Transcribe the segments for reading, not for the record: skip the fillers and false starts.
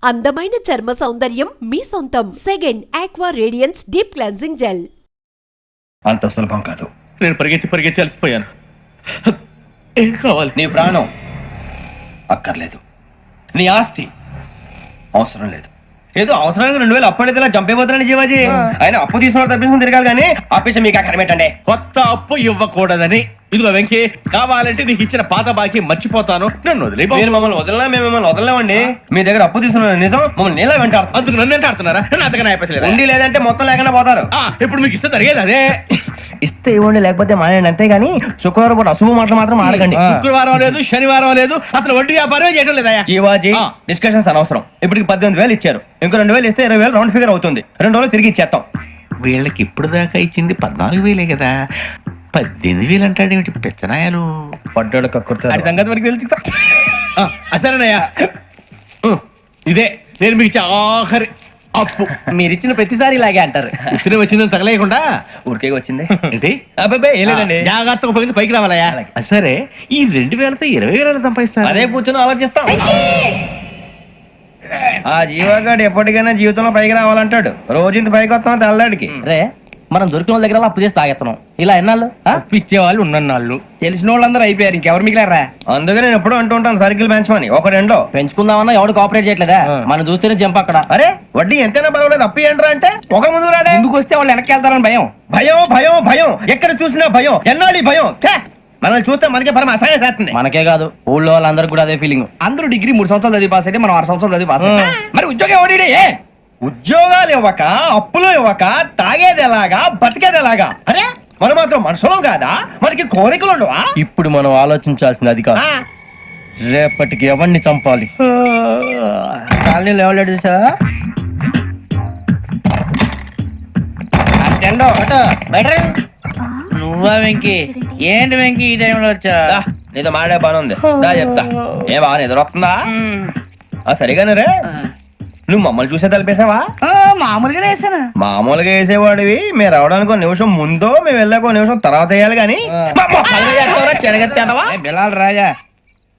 అందమైన చర్మ సౌందర్యం మీ సొంతం. Second aqua radiance deep cleansing gel. అంత సులభం కాదు. నేను పరిగెత్తి అలసిపోయాను. ఏం కావాలి? నీ ప్రాణం అక్కర్లేదు, నీ ఆస్తి అవసరం లేదు. ఏదో అవసరానికి 2000 అప్పటిలా చంపేపోతున్నాను జీవాజీ. ఆయన అప్పు తీసుకున్న తప్పించుకుని తిరగాలి కానీ ఆపేసి మీకు అక్కడ పెట్టండి. కొత్త అప్పు ఇవ్వకూడదని. ఇదిగో వెంకీ, కావాలంటే నీకు ఇచ్చిన పాత బాకీ మర్చిపోతాను, నన్ను వదిలే. మీరు మమ్మల్ని వదలనా? మేము మిమ్మల్ని వదలలేమండి. మీ దగ్గర అప్పు తీసుకున్న నిజం మమ్మల్ని నీలా వెంటాడు. అందుకు నన్ను ఎంత ఆడుతున్నారా? నన్ను అంతగా అయిపోలేదు. ఉండి లేదంటే మొత్తం లేకుండా పోతారు. ఇప్పుడు మీకు ఇస్తే జరిగేది అదే. ఇస్తే ఇవ్వండి, లేకపోతే మానేయండి, అంతేగాని శుక్రవారం పూట అశుభ మాటలు మాత్రం ఆడకండి. శుక్రవారం లేదు, శనివారం లేదు, అసలు వడ్డీ వ్యాపారం చేయడం లేదా? జీవాజీ, డిస్కషన్స్ అనవసరం. ఇప్పటికి 18,000 ఇచ్చారు, ఇంకో 2,000 ఇస్తే 20,000 రౌండ్ ఫిగర్ అవుతుంది. 2 రోజులు తిరిగి ఇచ్చేస్తాం. వీళ్ళకి ఇప్పుడు దాకా ఇచ్చింది 14,000 కదా, 18,000 అంటాడేమిటి పెచ్చనాయాలు? పడ్డాడు కక్కుర్తాడు. సంగతి మనకి తెలుసు. అసలేనయ్యా, ఇదే నేను మీకు ఇచ్చే ఆఖరి అప్పు. మీరు ఇచ్చిన ప్రతిసారి ఇలాగే అంటారు. ఇతనే వచ్చిందని తగలేయకుండా ఊరికే వచ్చింది ఏంటి? అబ్బాయి ఏం లేదండి, జాగ్రత్తగా ఉపయోగించి పైకి రావాలయ్యా. సరే, ఈ 2,000తో 20,000 సంపాదిస్తారు. అదే కూర్చొని ఆలోచిస్తాం. ఆ జీవగాడు ఎప్పటికైనా జీవితంలో పైకి రావాలంటాడు. రోజు ఇంత పైకి వస్తాం తెల్లడికి. రే, మనం దొరికిన వాళ్ళ దగ్గర అప్పు చేసి తాగెత్తనం. ఇలా ఎన్నాళ్ళు ఇచ్చే వాళ్ళు ఉన్నన్నాళ్ళు. తెలిసిన వాళ్ళందరూ అయిపోయారు, ఇంకెవరు మిగిలారా? అందుకే నేను ఎప్పుడూ అంటూ ఉంటాను, సర్కిల్ బెంచ్ మని ఒక రెండో పెంచుకుందామన్నా ఎవడు కోఆపరేట్ చేయట్లేదా? మనం చూస్తేనే జంప్ అక్కడ. అరే వడ్డీ ఎంతైనా పర్వాలేదు, అప్పు ఏంట్రా అంటే ఒక ముందు రాడే. ముందుకు వస్తే వాళ్ళు వెనక్కి వెళ్తారని భయం. భయం భయం భయం, ఎక్కడ చూసినా భయం. ఎన్నాళ్ళు భయం? మనల్ని చూస్తే మనకే పరమ అసహాయం చేస్తుంది. మనకే కాదు, ఊళ్ళో వాళ్ళందరూ కూడా అదే ఫీలింగ్. అందరూ డిగ్రీ 3 సంవత్సరాలు చదివి పాస్ అయితే మనం 6 సంవత్సరాలు చదివి పాస్. మరి ఉద్యోగం ఎవడి? ఉద్యోగాలు ఇవ్వక, అప్పులు ఇవ్వక, తాగేది ఎలాగా, బతికేది ఎలాగా? అరే మనం మాత్రం మనుషులం కాదా? మనకి కోరికలు ఉండవా? ఇప్పుడు మనం ఆలోచించాల్సింది అది కాదు, రేపటికి ఎవరిని చంపాలి. కాలనీలో ఎవరు సార్? నువ్వా వెంకీ? ఏంటి వెంకీ ఈ టైంలో వచ్చా? నీతో మాడే పని ఉంది, దా చెప్తా. ఏ బాగా నిద్రొస్తుందా? సరిగానే రే, నువ్వు మమ్మల్ని చూసే తలిపేసావా? మామూలుగానే వేసాను. మామూలుగా వేసేవాడివి. మేము రావడానికి 1 నిమిషం ముందో, మేము వెళ్ళాక 1 నిమిషం తర్వాత వేయాలి కానీ బిలాల్ రాజా,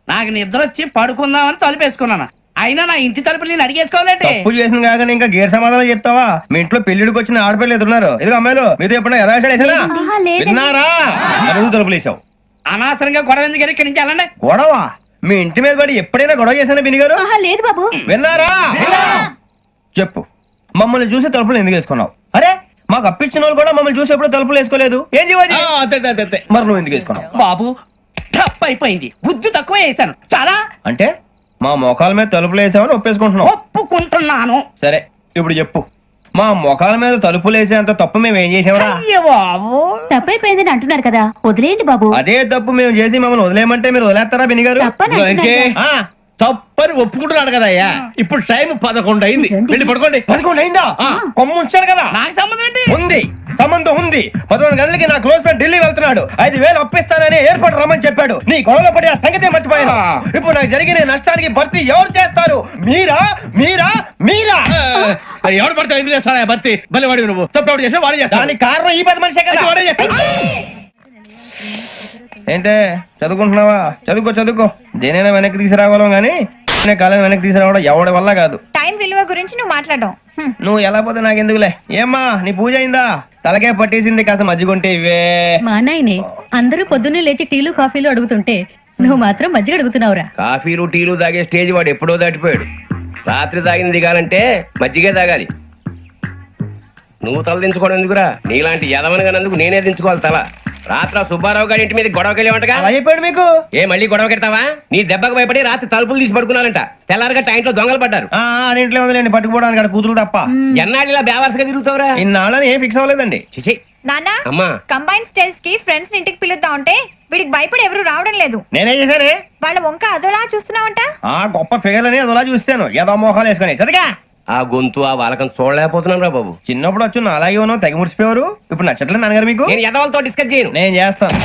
నాకు నిద్ర వచ్చి పడుకుందామని తలుపేసుకున్నాను. అయినా నా ఇంటి తలుపులు నేను అడిగేసుకోవాలంటే తప్పు చేసిన కాక ఇంకా గేర్ సమాధానం చెప్తావా? మీ ఇంట్లో పెళ్లిడికి వచ్చిన ఆడపిల్లలు ఎదురున్నారు. ఇదిగో అమ్మాయిలు, మీతో ఎప్పుడైనా యథాశాలు వేసానా? విన్నారా? తలుపులు వేసావు. అనవసరంగా గొడవ ఎందుకు? ఇక్కడి నుంచి వెళ్ళండి. గొడవ? మీ ఇంటి మీద పడి ఎప్పుడైనా గొడవ చేశానా బిని గారు? లేదు బాబు. విన్నారా? చెప్పు, మమ్మల్ని చూసి తలుపులు ఎందుకు వేసుకున్నావు? అరే మాకు అప్పించిన వాళ్ళు కూడా మమ్మల్ని చూసి ఎప్పుడు తలుపులు వేసుకోలేదు. ఏం చేయాలి? మరి నువ్వు ఎందుకు వేసుకున్నావు? బాబు టప్ అయిపోయింది, బుద్ధి తక్కువ వేసాను చాలా. అంటే మా మోకాల మీద తలుపులు వేసామని ఒప్పేసుకుంటున్నావు? ఒప్పుకుంటున్నాను. సరే ఇప్పుడు చెప్పు, మా మొఖాల మీద తలుపులు వేసేంత తప్పు మేము ఏం చేసామరా? తప్పైపోయిందని అంటున్నారు కదా, వదిలేయండి బాబు. అదే తప్పు మేము చేసి మమ్మల్ని వదిలేయమంటే మీరు వదిలేస్తారా బిని గారు? తప్పని ఒప్పుకుంటున్నాడు కదా అయ్యా. ఇప్పుడు టైం 11 అయింది, వెళ్ళి పడుకోండి. 11 అయిందా? కొమ్ము ఉంచాడు కదా. నాకు సంబంధం ఏంటి? ఉంది, సంబంధం ఉంది. 11 గంటలకి నా క్లోజ్ ఫ్రెండ్ ఢిల్లీ వెళ్తున్నాడు. 5,000 అప్పిస్తానని ఎయిర్పోర్ట్ రమ్మని చెప్పాడు. నీ గొడవలో పడి ఆ సంగతే మర్చిపోయాను. ఇప్పుడు నాకు జరిగిన నష్టానికి భర్తీ ఎవరు చేస్తారు? మీరా మీరా మీరా? ఎవడు పడితే ఎందుకు చేస్తాడా భర్తీ? మళ్ళీ వాడి నువ్వు తప్పు ఎవడు చేసా వాడే చేస్తా. దానికి కారణం ఈ 10 మనిషే కదా. వాడే చేస్తా. ఏంటే చదువుకుంటున్నావా? చదువుకో. దేనైనా వెనక్కి తీసుకురావాలం గానీ కాలం వెనక్కి తీసుకురావడం ఎవడి వల్ల కాదు. టైం విలువ గురించి నువ్వు మాట్లాడడం. నువ్వు ఎలా పోతే నాకు ఎందుకులే. ఏమ్మా నీ పూజ అయిందా? తలకే పట్టేసింది, కాస్త మజ్జిగుంటే ఇవే. మా నాయనే అందరూ పొద్దున్నే లేచి టీలు కాఫీలు అడుగుతుంటే నువ్వు మాత్రం మజ్జిగ అడుగుతున్నావురా. కాఫీలు టీలు తాగే స్టేజ్ వాడు ఎప్పుడో దాటిపోయాడు. రాత్రి తాగింది దిగాలంటే మజ్జిగే తాగాలి. నువ్వు తల దించుకోవడం ఎందుకురా? నీలాంటి యదవనగానందుకు నేనే దించుకోవాలి తల. రాత్రి సుబ్బారావు గారి ఇంటి మీద గొడవకి వెళ్ళేవంటగా. అలా చెప్పాడు మీకు? ఏ మళ్ళీ గొడవ కెడతావా? నీ దెబ్బకు భయపడి రాత్రి తలుపులు తీసి పడుకున్నారంట. తెల్లారగా టైంట్లో దొంగలు పడ్డారు. ఇంట్లో ఉందిలేండి, పట్టుకుపోవడానికి అక్కడ కూతురు తప్ప. ఎన్నాళ్ళు ఇలా బేవర్స్గా తిరుగుతావురా? ఇన్నాళ్ళని ఏం ఫిక్స్ అవ్వలేదండి. చిచి నాన్న, అమ్మా, కంబైన్ స్టైల్స్ కి ఫ్రెండ్స్ ఇంటికి పిలుద్దాం అంటే వీడికి భయపడి ఎవరు రావడం లేదు. నేనే చేశానే? వాళ్ళ వంక అదోలా చూస్తున్నావంట. గొప్ప ఫిగర్ అని అదోలా చూస్తాను. ఏదో మోహాలు వేసుకొని చదిగా ఆ గొంతు ఆ వాలకం చూడలేకపోతున్నాను రా బాబు. చిన్నప్పుడు వచ్చి నా అలాగే ఉన్నావు, తెగ ముడిచిపోయారు. ఇప్పుడు నచ్చట్లేదు నాన్నగారు మీకు? నేను యదవలతో డిస్కస్ చేయను. నేను చేస్తాను.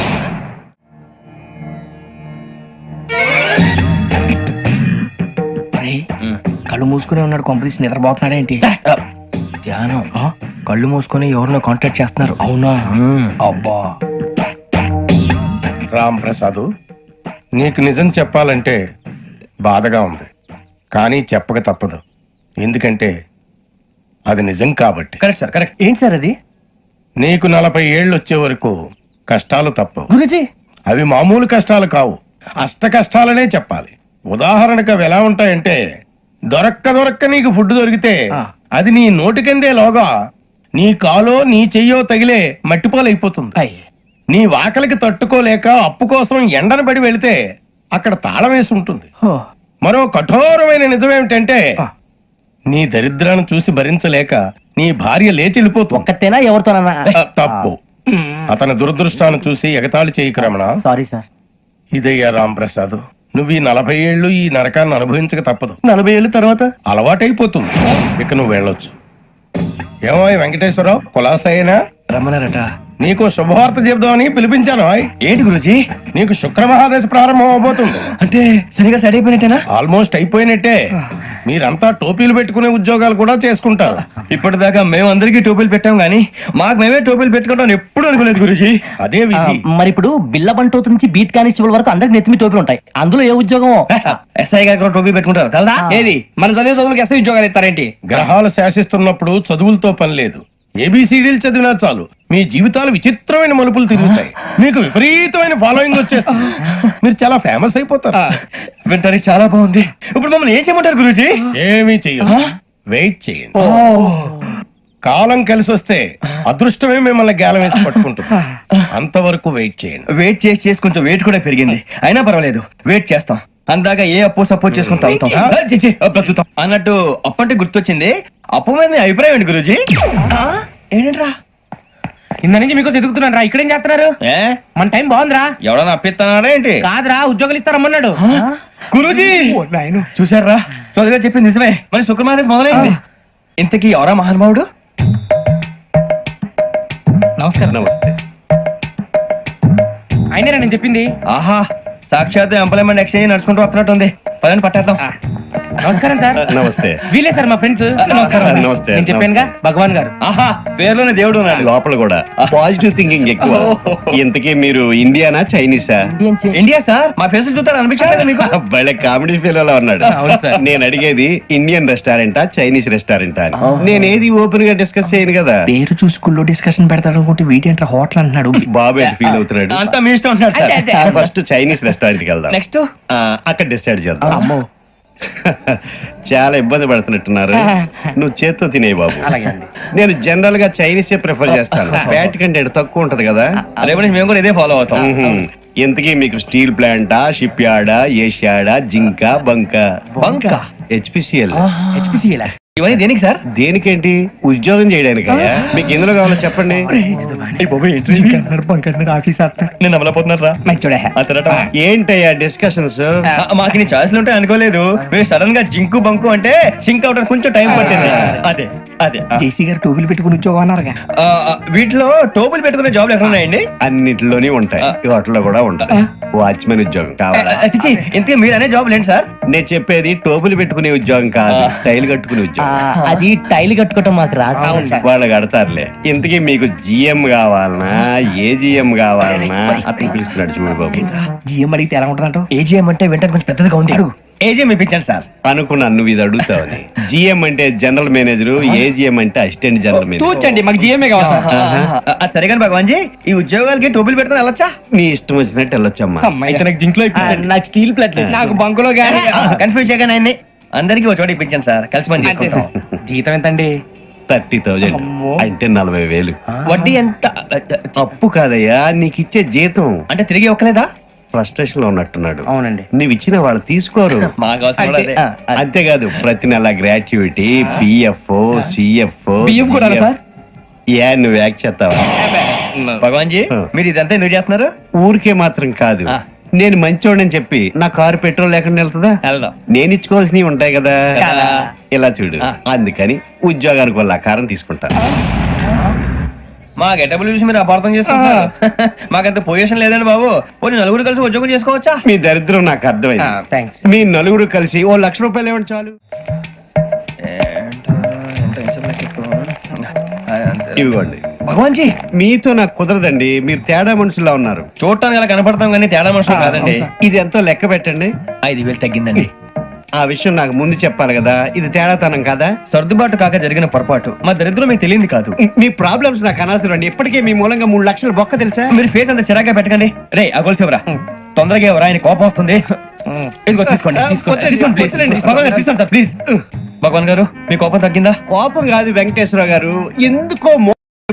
కళ్ళు మూసుకునే ఉన్నాడు, కొంపదీసి నిద్రపోతున్నాడేంటి? ధ్యానం. కళ్ళు మూసుకొని ఎవరినో కాంటాక్ట్ చేస్తున్నారు. అవునా? అబ్బా రామ్ ప్రసాద్, నీకు నిజం చెప్పాలంటే బాధగా ఉంది, కానీ చెప్పక తప్పదు. ఎందుకంటే అది నిజం కాబట్టి. Correct sir, correct. ఏంటి సార్ అది? నీకు 40 ఏళ్ళు వచ్చే వరకు కష్టాలు తప్పవు. గురుజీ, అవి మామూలు కష్టాలు కావు, అష్ట కష్టాలనే చెప్పాలి. ఉదాహరణకు అవి ఎలా ఉంటాయంటే, దొరక్క నీకు ఫుడ్ దొరికితే అది నీ నోటికిందే లోగా నీ కాలో నీ చెయ్యో తగిలే మట్టిపాలైపోతుంది. నీ వాకలికి తట్టుకోలేక అప్పు కోసం ఎండను పడి వెళితే అక్కడ తాళం వేసి ఉంటుంది. మరో కఠోరమైన నిజమేమిటంటే, నీ దరిద్రాన్ని చూసి భరించలేక నీ భార్య లేచి వెళ్ళిపోతుంది. ఒక్కతేనా ఎవరితోనన్నా? తప్పు. అతని దురదృష్టాన్ని చూసి ఎగతాళి చేయకు రమణ. Sorry sir. ఇదయ్యా రాంప్రసాద్, నువ్వు ఈ 40 ఏళ్ళు ఈ నరకాన్ని అనుభవించక తప్పదు. 40 ఏళ్ళ తర్వాత అలవాటైపోతుంది. ఇక నువ్వు వెళ్ళొచ్చు. ఏమో వెంకటేశ్వరరావు, కులాసైనా రమ్మన్నారట. నీకు శుభవార్త చెబుదామని పిలిపించాను. ఏంటి గురుజీ? నీకు శుక్రమహాదశ ప్రారంభం అవబోతుంది. అంటే సరిగా సెట్ అయిపోయినట్టేనా? ఆల్మోస్ట్ అయిపోయినట్టే. మీరంతా టోపీలు పెట్టుకునే ఉద్యోగాలు కూడా చేసుకుంటారు. ఇప్పటిదాకా మేమందరికీ టోపీలు పెట్టాం గానీ మాకు మేమే టోపీలు పెట్టుకుంటాం ఎప్పుడు అనుకోలేదు గురుజీ. అదే విధి. మరి ఇప్పుడు బిల్ల బంటోతు నుంచి బీట్ కానిస్టేబుల్ వరకు అందరికి నెత్తిమి టోపీలు ఉంటాయి. అందులో ఏ ఉద్యోగం? ఎస్ఐ గారు కూడా టోపీ పెట్టుకుంటారు తెలదా? ఏది మన చదివే చదువులకు ఎస్ఐ ఉద్యోగాలు ఇస్తారేంటి? గ్రహాలు శాసిస్తున్నప్పుడు చదువులతో పని లేదు. ఏబిసిడీలు చదివినా చాలు మీ జీవితాలు విచిత్రమైన మలుపులు తిరుగుతాయి. మీకు విపరీతమైన ఫాలోయింగ్ వచ్చేస్తుంది. మీరు చాలా ఫేమస్ అయిపోతారు. వింటానికి చాలా బాగుంది. ఇప్పుడు మమ్మల్ని ఏం చేయమంటారు గురూజీ? ఏమీ చెయ్యదు, వెయిట్ చేయండి. కాలం కలిసి వస్తే అదృష్టమే మిమ్మల్ని గేలం వేసి పట్టుకుంటుంది. అంతవరకు వెయిట్ చేయండి. వెయిట్ చేసి కొంచెం వెయిట్ కూడా పెరిగింది. అయినా పర్వాలేదు, వెయిట్ చేస్తాం. అందాక ఏ అప్పు సపోర్ట్ చేసుకుని తాగుతాం. బ్రతుకుతాం అన్నట్టు అప్పు అంటే గుర్తొచ్చింది. అప్పు మీద మీ అభిప్రాయం ఏంటి గురూజీ? ఏంటరా కింద నుంచి మీకు ఎదుగుతున్నాను రా. ఇక్కడేం చేస్తున్నారు? మన టైం బాగుందిరా. ఎవడన్నా అప్పిస్తున్నారా ఏంటి? కాదురా, ఉద్యోగాలు ఇస్తారమ్మన్నాడు. గురూజీ చూసారా, చౌదరిగా చెప్పింది నిజమే. మరి శుక్రమాదేశ్ మొదలైంది. ఇంతకీ ఎవరా మహానుభావుడు? నమస్కారం. నమస్తే. అయినరా నేను చెప్పింది? ఆహా, సాక్షాత్ ఎంప్లాయ్మెంట్ ఎక్స్చేంజ్ నడుచుకుంటూ వస్తున్నట్టు ఉంది. పదండి పట్టేద్దాం. నమస్కారం సార్. నమస్తే. వీలే సార్ మా ఫ్రెండ్స్. నమస్కారం. నమస్తే. నేను చెప్పానుగా భగవాన్ గారు. ఆహా, పేర్లోనే దేవుడు ఉన్నాడు. లోపల కూడా పాజిటివ్ థింకింగ్ ఎక్కువ. ఇంతకీ మీరు ఇండియానా చైనీసా? India sir. మా ఫేస్ చూస్తారు అనిపించలేదు మీకు? భలే కామెడీ ఫీల్ అలా ఉన్నాడు. అవును సార్. నేను అడిగేది ఇండియన్ రెస్టారెంటా చైనీస్ రెస్టారెంటా అని. నేనేది ఓపెన్ గా డిస్కస్ చేయను కదా. పేరు చూసుకుల్లో డిస్కషన్ పెడతాడు అనుకుంటే వీటేంట్రా హోటల్ అంటున్నాడు. బాబు ఎట్ ఫీల్ అవుతున్నాడు. అంతా మీ ఇష్టం ఉంటున్నాడు సార్. ఫస్ట్ చైనీస్ రెస్టారెంట్ కి వెళ్దాం. నెక్స్ట్ అక్కడ డిసైడ్ చేద్దాం. చాలా ఇబ్బంది పడుతున్నట్టున్నారు. నువ్వు చేత్తో తినే బాబు. నేను జనరల్ గా చైనీసే ప్రిఫర్ చేస్తాను. ఫ్యాట్ కంటెంట్ తక్కువ ఉంటది కదా. రేపు నుంచి మేము కూడా ఇదే ఫాలో అవుతాం. ఇంతకీ మీకు స్టీల్ ప్లాంటా, షిప్ యార్డా, ఏషియాడా, జింక, బంక? బంక, హెచ్పిసిఎల్. ఇవన్నీ దేనికి సార్? దేనికేంటి? ఉద్యోగం చేయడానికి. మీకు ఎందులో కావాలో చెప్పండి. నేను అమలపోతున్నారా? ఏంటయ్యా డిస్కషన్స్? మాకు నీ ఛాయిస్లు ఉంటాయి అనుకోలేదు. మీరు సడన్ గా జింకు బంకు అంటే సింక్ అవడానికి కొంచెం టైం పట్టింది. అదే అదే జేసీ గారు టోపీలు పెట్టుకుని ఉద్యోగం అన్నారుగా. వీటిలో టోపులు పెట్టుకునే జాబ్లు ఎక్కడ ఉన్నాయండి? అన్నిటిలోనే ఉంటాయి. వాటిలో కూడా ఉంటాయి. వాచ్మెన్ ఉద్యోగం కావాలా? ఇంతకీ మీరు అనే జాబ్ ఏంటి సార్? నేను చెప్పేది టోపులు పెట్టుకునే ఉద్యోగం కాదు, టైల్ కట్టుకునే ఉద్యోగం. అది టైల్ కట్టుకోవటం మాకు రాదు. వాళ్ళు కడతారులే. ఇంతకీ మీకు జిఎం కావాలనా, ఏజిఎం కావాలనా? అతను పిలుస్తున్నాడు చూడు బాబు. జిఎం అడిగితే ఎలా ఉంటుందంట? ఏజీఎం అంటే వెంటనే కొంచెం పెద్దదిగా ఉంది. ఏజీఎం ఇప్పించండి సార్. అనుకున్నాను నువ్వు ఇది అడుగుతావని. జిఎం అంటే జనరల్ మేనేజర్, ఏజిఎం అంటే అసిస్టెంట్ జనరల్ మేనేజర్. తూచండి, మాకు జిఎంఏ కావాలి సార్. అది సరే కానీ భగవాన్ జీ, ఈ ఉద్యోగాలకి టోపులు పెట్టుకుని వెళ్ళొచ్చా? నీ ఇష్టం వచ్చినట్టు వెళ్ళొచ్చమ్మా. అయితే నాకు జింక్ లో ఇప్పించండి. నాకు స్టీల్ ప్లేట్ నాకు బంకులో గానీ కన్ఫ్యూజ్ చేయగానే ఆయన్ని అందరికీ ఒక చోట ఇప్పించండి సార్. కలిసి పని చేసుకుంటాం. జీతం ఎంతండి? 30,000 అంటే 40,000. వడ్డీ ఎంత? అప్పు కాదయ్యా, నీకు ఇచ్చే జీతం. అంటే తిరిగి ఒక్కలేదా? ఫ్రస్ట్రేషన్ లో ఉన్నట్టున్నాడు. అవునండి. నువ్వు ఇచ్చిన వాళ్ళు తీసుకోరు. మాకు అవసరం కూడా అదే. అంతేకాదు ప్రతి నెల గ్రాట్యుటీ, పిఎఫ్, సిఎఫ్. బియ్యం కూడా సార్? ఏ నువ్వు యాక్ట్ చేస్తావా? భగవాన్ జీ, మీరు ఇదంతా ఎందుకు చేస్తున్నారు? ఊరికే మాత్రం కాదు. నేను మంచోడని చెప్పి నా కారు పెట్రోల్ లేకుండా వెళ్తుందా? వెళ్దాం. నేను ఇచ్చుకోవాల్సినవి ఉంటాయి కదా. కదా. ఇలా చూడు. అందుకని ఉద్యోగానికి వాళ్ళ ఆకారం తీసుకుంటా. మా గెటబుల్ చూసి మీరు అపార్థం చేసుకుంటున్నారు. మాకంత పొజిషన్ లేదండి బాబు. పోనీ నలుగురు కలిసి ఉద్యోగం చేసుకోవచ్చా? మీ దరిద్రం నాకు అర్థమైంది. థ్యాంక్స్. మీ నలుగురు కలిసి ఓ ₹1,00,000 ఇవ్వండి చాలు. ఇవ్వండి. భగవాన్ జీ, మీతో నాకు కుదరదండి. మీరు తేడా మనుషుల్లా ఉన్నారు. చూడటానికి అలా కనపడతాం కానీ తేడా మనుషులు కాదండి. ఇది ఎంతో లెక్క పెట్టండి. 5,000 తగ్గిందండి. ఆ విషయం నాకు ముందు చెప్పాలి కదా, ఇది తేడాతనం కదా. సర్దుబాటు కాక జరిగిన పొరపాటు మా దరిద్రం మీకు తెలియంది కాదు. మీ ప్రాబ్లమ్స్ నాకు అనవసరం అండి. ఇప్పటికే మీ మూలంగా 3 లక్షల బొక్క తెలుసా. మీరు ఫేస్ అంత చిరాగ్గా పెట్టకండి. రే ఆ గొలుసు ఎవరా? తొందరగా ఎవరా? ఆయన కోపం వస్తుంది. ఇదిగో తీసుకోండి. తీసుకోండి please. భగవాన్ గారు తీసుకోండి సార్ ప్లీజ్. భగవాన్ గారు మీ కోపం తగ్గిందా? కోపం కాదు వెంకటేశ్వర గారు, ఎందుకో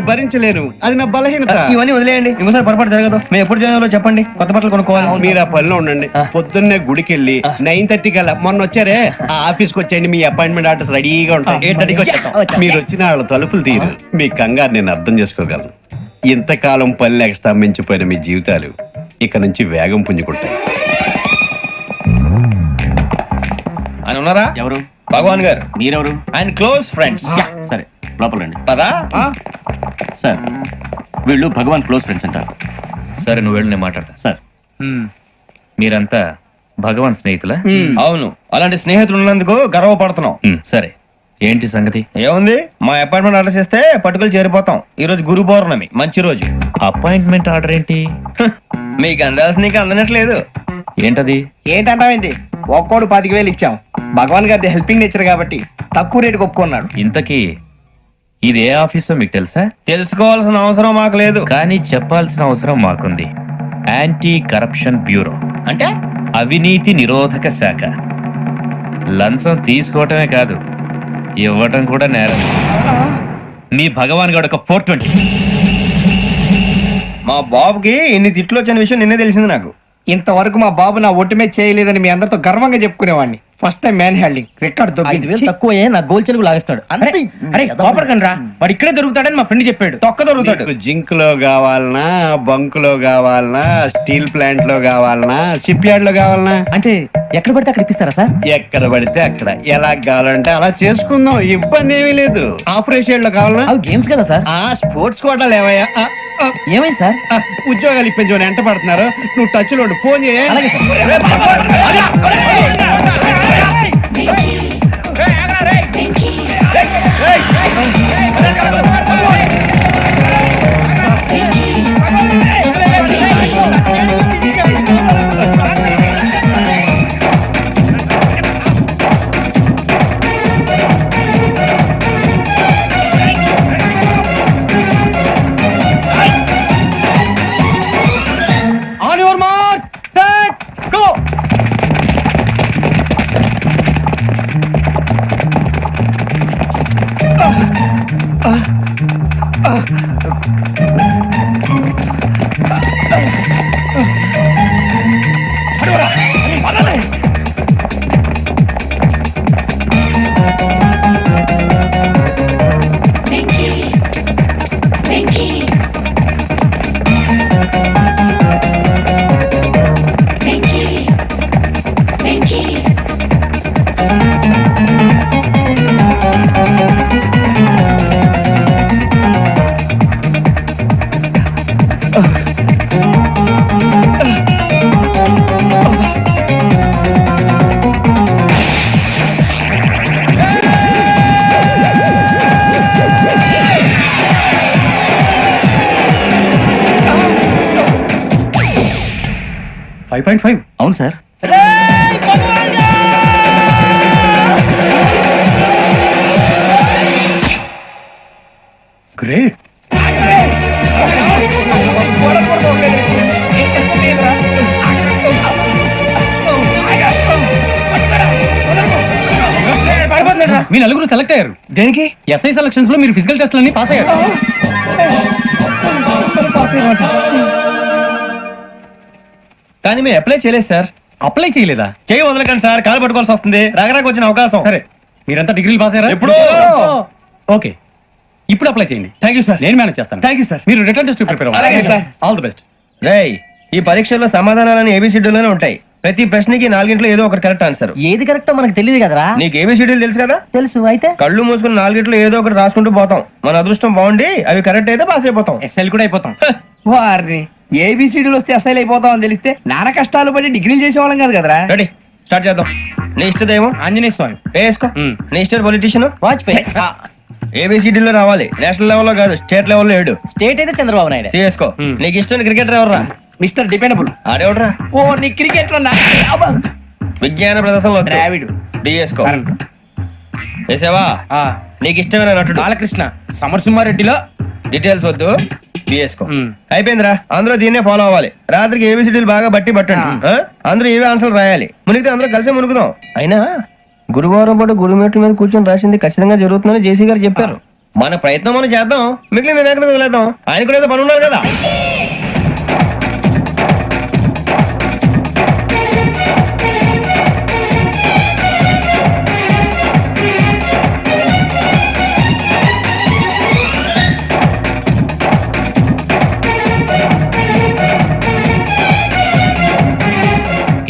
భరించలేను, అది నా బలహీనత. ఇవన్నీ వదిలేయండి, ఇంకోసారి పొరపాటు జరగదు. మేము ఎప్పుడు జాయిన్ అవ్వాలో చెప్పండి, కొత్త బట్టలు కొనుక్కోవాలి. మీరు ఆ పనిలో ఉండండి. పొద్దున్నే గుడికి వెళ్ళి 9:30 కల్లా, మొన్న వచ్చారే ఆ ఆఫీస్కి వచ్చేయండి. మీ అపాయింట్మెంట్ ఆర్డర్స్ రెడీగా ఉంటాయి. 8:30కి వచ్చేస్తాం. మీరు వచ్చిన వాళ్ళ తలుపులు తీరు. మీ కంగారు నేను అర్థం చేసుకోగలను. ఇంతకాలం పని లేక స్తంభించిపోయిన మీ జీవితాలు ఇక నుంచి వేగం పుంజుకుంటాయి. ఆయన ఉన్నారా? ఎవరు? భగవాన్ గారు. మీరెవరు? ఆయన క్లోజ్ ఫ్రెండ్స్. సరే లోపల రండి. పదా? సార్ వీళ్ళు భగవాన్ క్లోజ్ ఫ్రెండ్స్ అంటారు. సరే నువ్వు వెళ్ళు, నేను మాట్లాడతా. సార్ మీరంతా భగవాన్ స్నేహితులా? అవును, అలాంటి స్నేహితులు ఉన్నందుకు గర్వపడుతున్నాం. సరే ఏంటి సంగతి? ఏముంది, మా అపాయింట్మెంట్ ఆర్డర్ చేస్తే పట్టుకులు చేరిపోతాం. ఈ రోజు గురు పౌర్ణమి, మంచి రోజు. అపాయింట్మెంట్ ఆర్డర్ ఏంటి? మీకు అందాల్సిన నీకు అందనట్లేదు. ఏంటది? ఏంటంటావేంటి? ఒక్కోడు 25,000 ఇచ్చాం. భగవాన్ గారి హెల్పింగ్ నేచర్ కాబట్టి తక్కువ రేటుకి ఒప్పుకున్నాడు. ఇంతకీ ఇది ఏ ఆఫీసో మీకు తెలుసా? తెలుసుకోవాల్సిన అవసరం మాకు లేదు, కానీ చెప్పాల్సిన అవసరం మాకుంది. యాంటీ కరప్షన్ బ్యూరో, అంటే అవినీతి నిరోధక శాఖ. లంచం తీసుకోవటమే కాదు, ఇవ్వటం కూడా నేరం. మీ భగవాన్ గారు ఒక 420. మా బాబుకి ఇన్ని తిట్లు వచ్చిన విషయం నిన్నే తెలిసింది నాకు. ఇంతవరకు మా బాబు నా ఒట్టుమే చేయలేదని మీ అందరితో గర్వంగా చెప్పుకునేవాడిని. First time manhandling record 5,000 తక్కువ నా గోల్ చెలుగు లాగేస్తాడు. అరే కోపడకండి రా, వాడు ఇక్కడే దొరుకుతాడని మా ఫ్రెండ్ చెప్పాడు. తొక్క దొరుకుతాడు. మీకు జింక్ లో కావాలనా, బంక్ లో కావాలనా, స్టీల్ ప్లాంట్ లో కావాలనా, షిప్ యార్డ్ లో కావాలనా? అంటే ఎక్కడ పడితే అక్కడ ఇప్పిస్తారా సార్? ఎక్కడ పడితే అక్కడ, ఎలా కావాలంటే అలా చేసుకుందాం, ఇబ్బంది ఏమీ లేదు. ఆపరేషన్ లో కావాలనా? అవి గేమ్స్ కదా సార్. ఆ స్పోర్ట్స్ కోటా లేవయ్యా. ఏమైంది సార్? ఉద్యోగాలు ఇప్పించమని ఎంట పడుతున్నారు. నువ్వు టచ్ లో ఫోన్ చేయ. అలాగే sir. On your mark, set, go. అవును సార్. గ్రేట్. మీ నలుగురు సెలెక్ట్ అయ్యారు. దేనికి? ఎస్ఐ సెలక్షన్స్ లో మీరు ఫిజికల్ టెస్ట్ అన్ని పాస్ అయ్యారు. కానీ మేము అప్లై చేయలేదు సార్. అప్లై చేయలేదా? చేయి వదలకండి సార్, కాలు పట్టుకోవాల్సి వస్తుంది. రాగరాకు వచ్చిన అవకాశం. సరే మీరంతా డిగ్రీలు పాస్ అయ్యారా? ఎప్పుడో. ఓకే ఇప్పుడు అప్లై చేయండి. Thank you sir. నేను మేనేజ్ చేస్తాను. Thank you sir. మీరు రిటర్న్ టెస్ట్ ప్రిపేర్ అలాగే సార్. All the best. రేయ్, ఈ పరీక్షల్లో సమాధానాలని ఏబిసిడ్యూల్లోనే ఉంటాయి. ప్రతి ప్రశ్నకి 4 ఏదో ఒకటి కరెక్ట్ ఆన్సర్. ఏది కరెక్టో మనకు తెలియదు కదరా. నీకు ఏబిసిడ్యూల్ తెలుసు కదా? తెలుసు. అయితే కళ్ళు మూసుకుని 4 ఏదో ఒకటి రాసుకుంటూ పోతాం. మన అదృష్టం బాగుండి అవి కరెక్ట్ అయితే పాస్ అయిపోతాం. ఎస్ఎల్ కూడా అయిపోతాం. వారిని ఏబిసిడీలు వస్తే అసలు అయిపోతాం అని తెలిస్తే నాన్న కష్టాలు పడి డిగ్రీలు చేసేవాళ్ళం కాదు కదరా. రెడీ, స్టార్ట్ చేద్దాం. నీ ఇష్టదేమో ఆంజనేయ స్వామి. వేసుకో. నీ ఇష్ట పొలిటీషియన్ వాజ్పేయి. ఏబిసిడీలో రావాలి, నేషనల్ లెవెల్లో కాదు, స్టేట్ లెవెల్లో 7. స్టేట్ అయితే చంద్రబాబు నాయుడు. సిఎస్కో. నీకు ఇష్టం క్రికెటర్ ఎవర్రా? Mister dependable. ఆడేవడరా? ఓ నీ క్రికెట్ లో విజ్ఞాన ప్రదర్శనలో ద్రావిడు. డిఎస్కో వేసావా? నీకు ఇష్టమైన నటుడు బాలకృష్ణ సమరసింహారెడ్డిలో డీటెయిల్స్ వద్దు, డిఎస్కో అయిపోయిందిరా. అందరూ దీన్నే ఫాలో అవ్వాలి. రాత్రికి ఏబిసిడీలు బాగా పట్టండి. అందరూ ఏవే ఆన్సర్లు రాయాలి. మునిగితే అందరూ కలిసి మునుగుదాం. అయినా గురువారం పాటు గురుమేట్ల మీద కూర్చొని రాసింది ఖచ్చితంగా జరుగుతుందని జేసీ గారు చెప్పారు. మన ప్రయత్నం మనం చేద్దాం, మిగిలిన వినాయకుడు వదిలేద్దాం. ఆయన కూడా ఏదో పని ఉన్నారు కదా.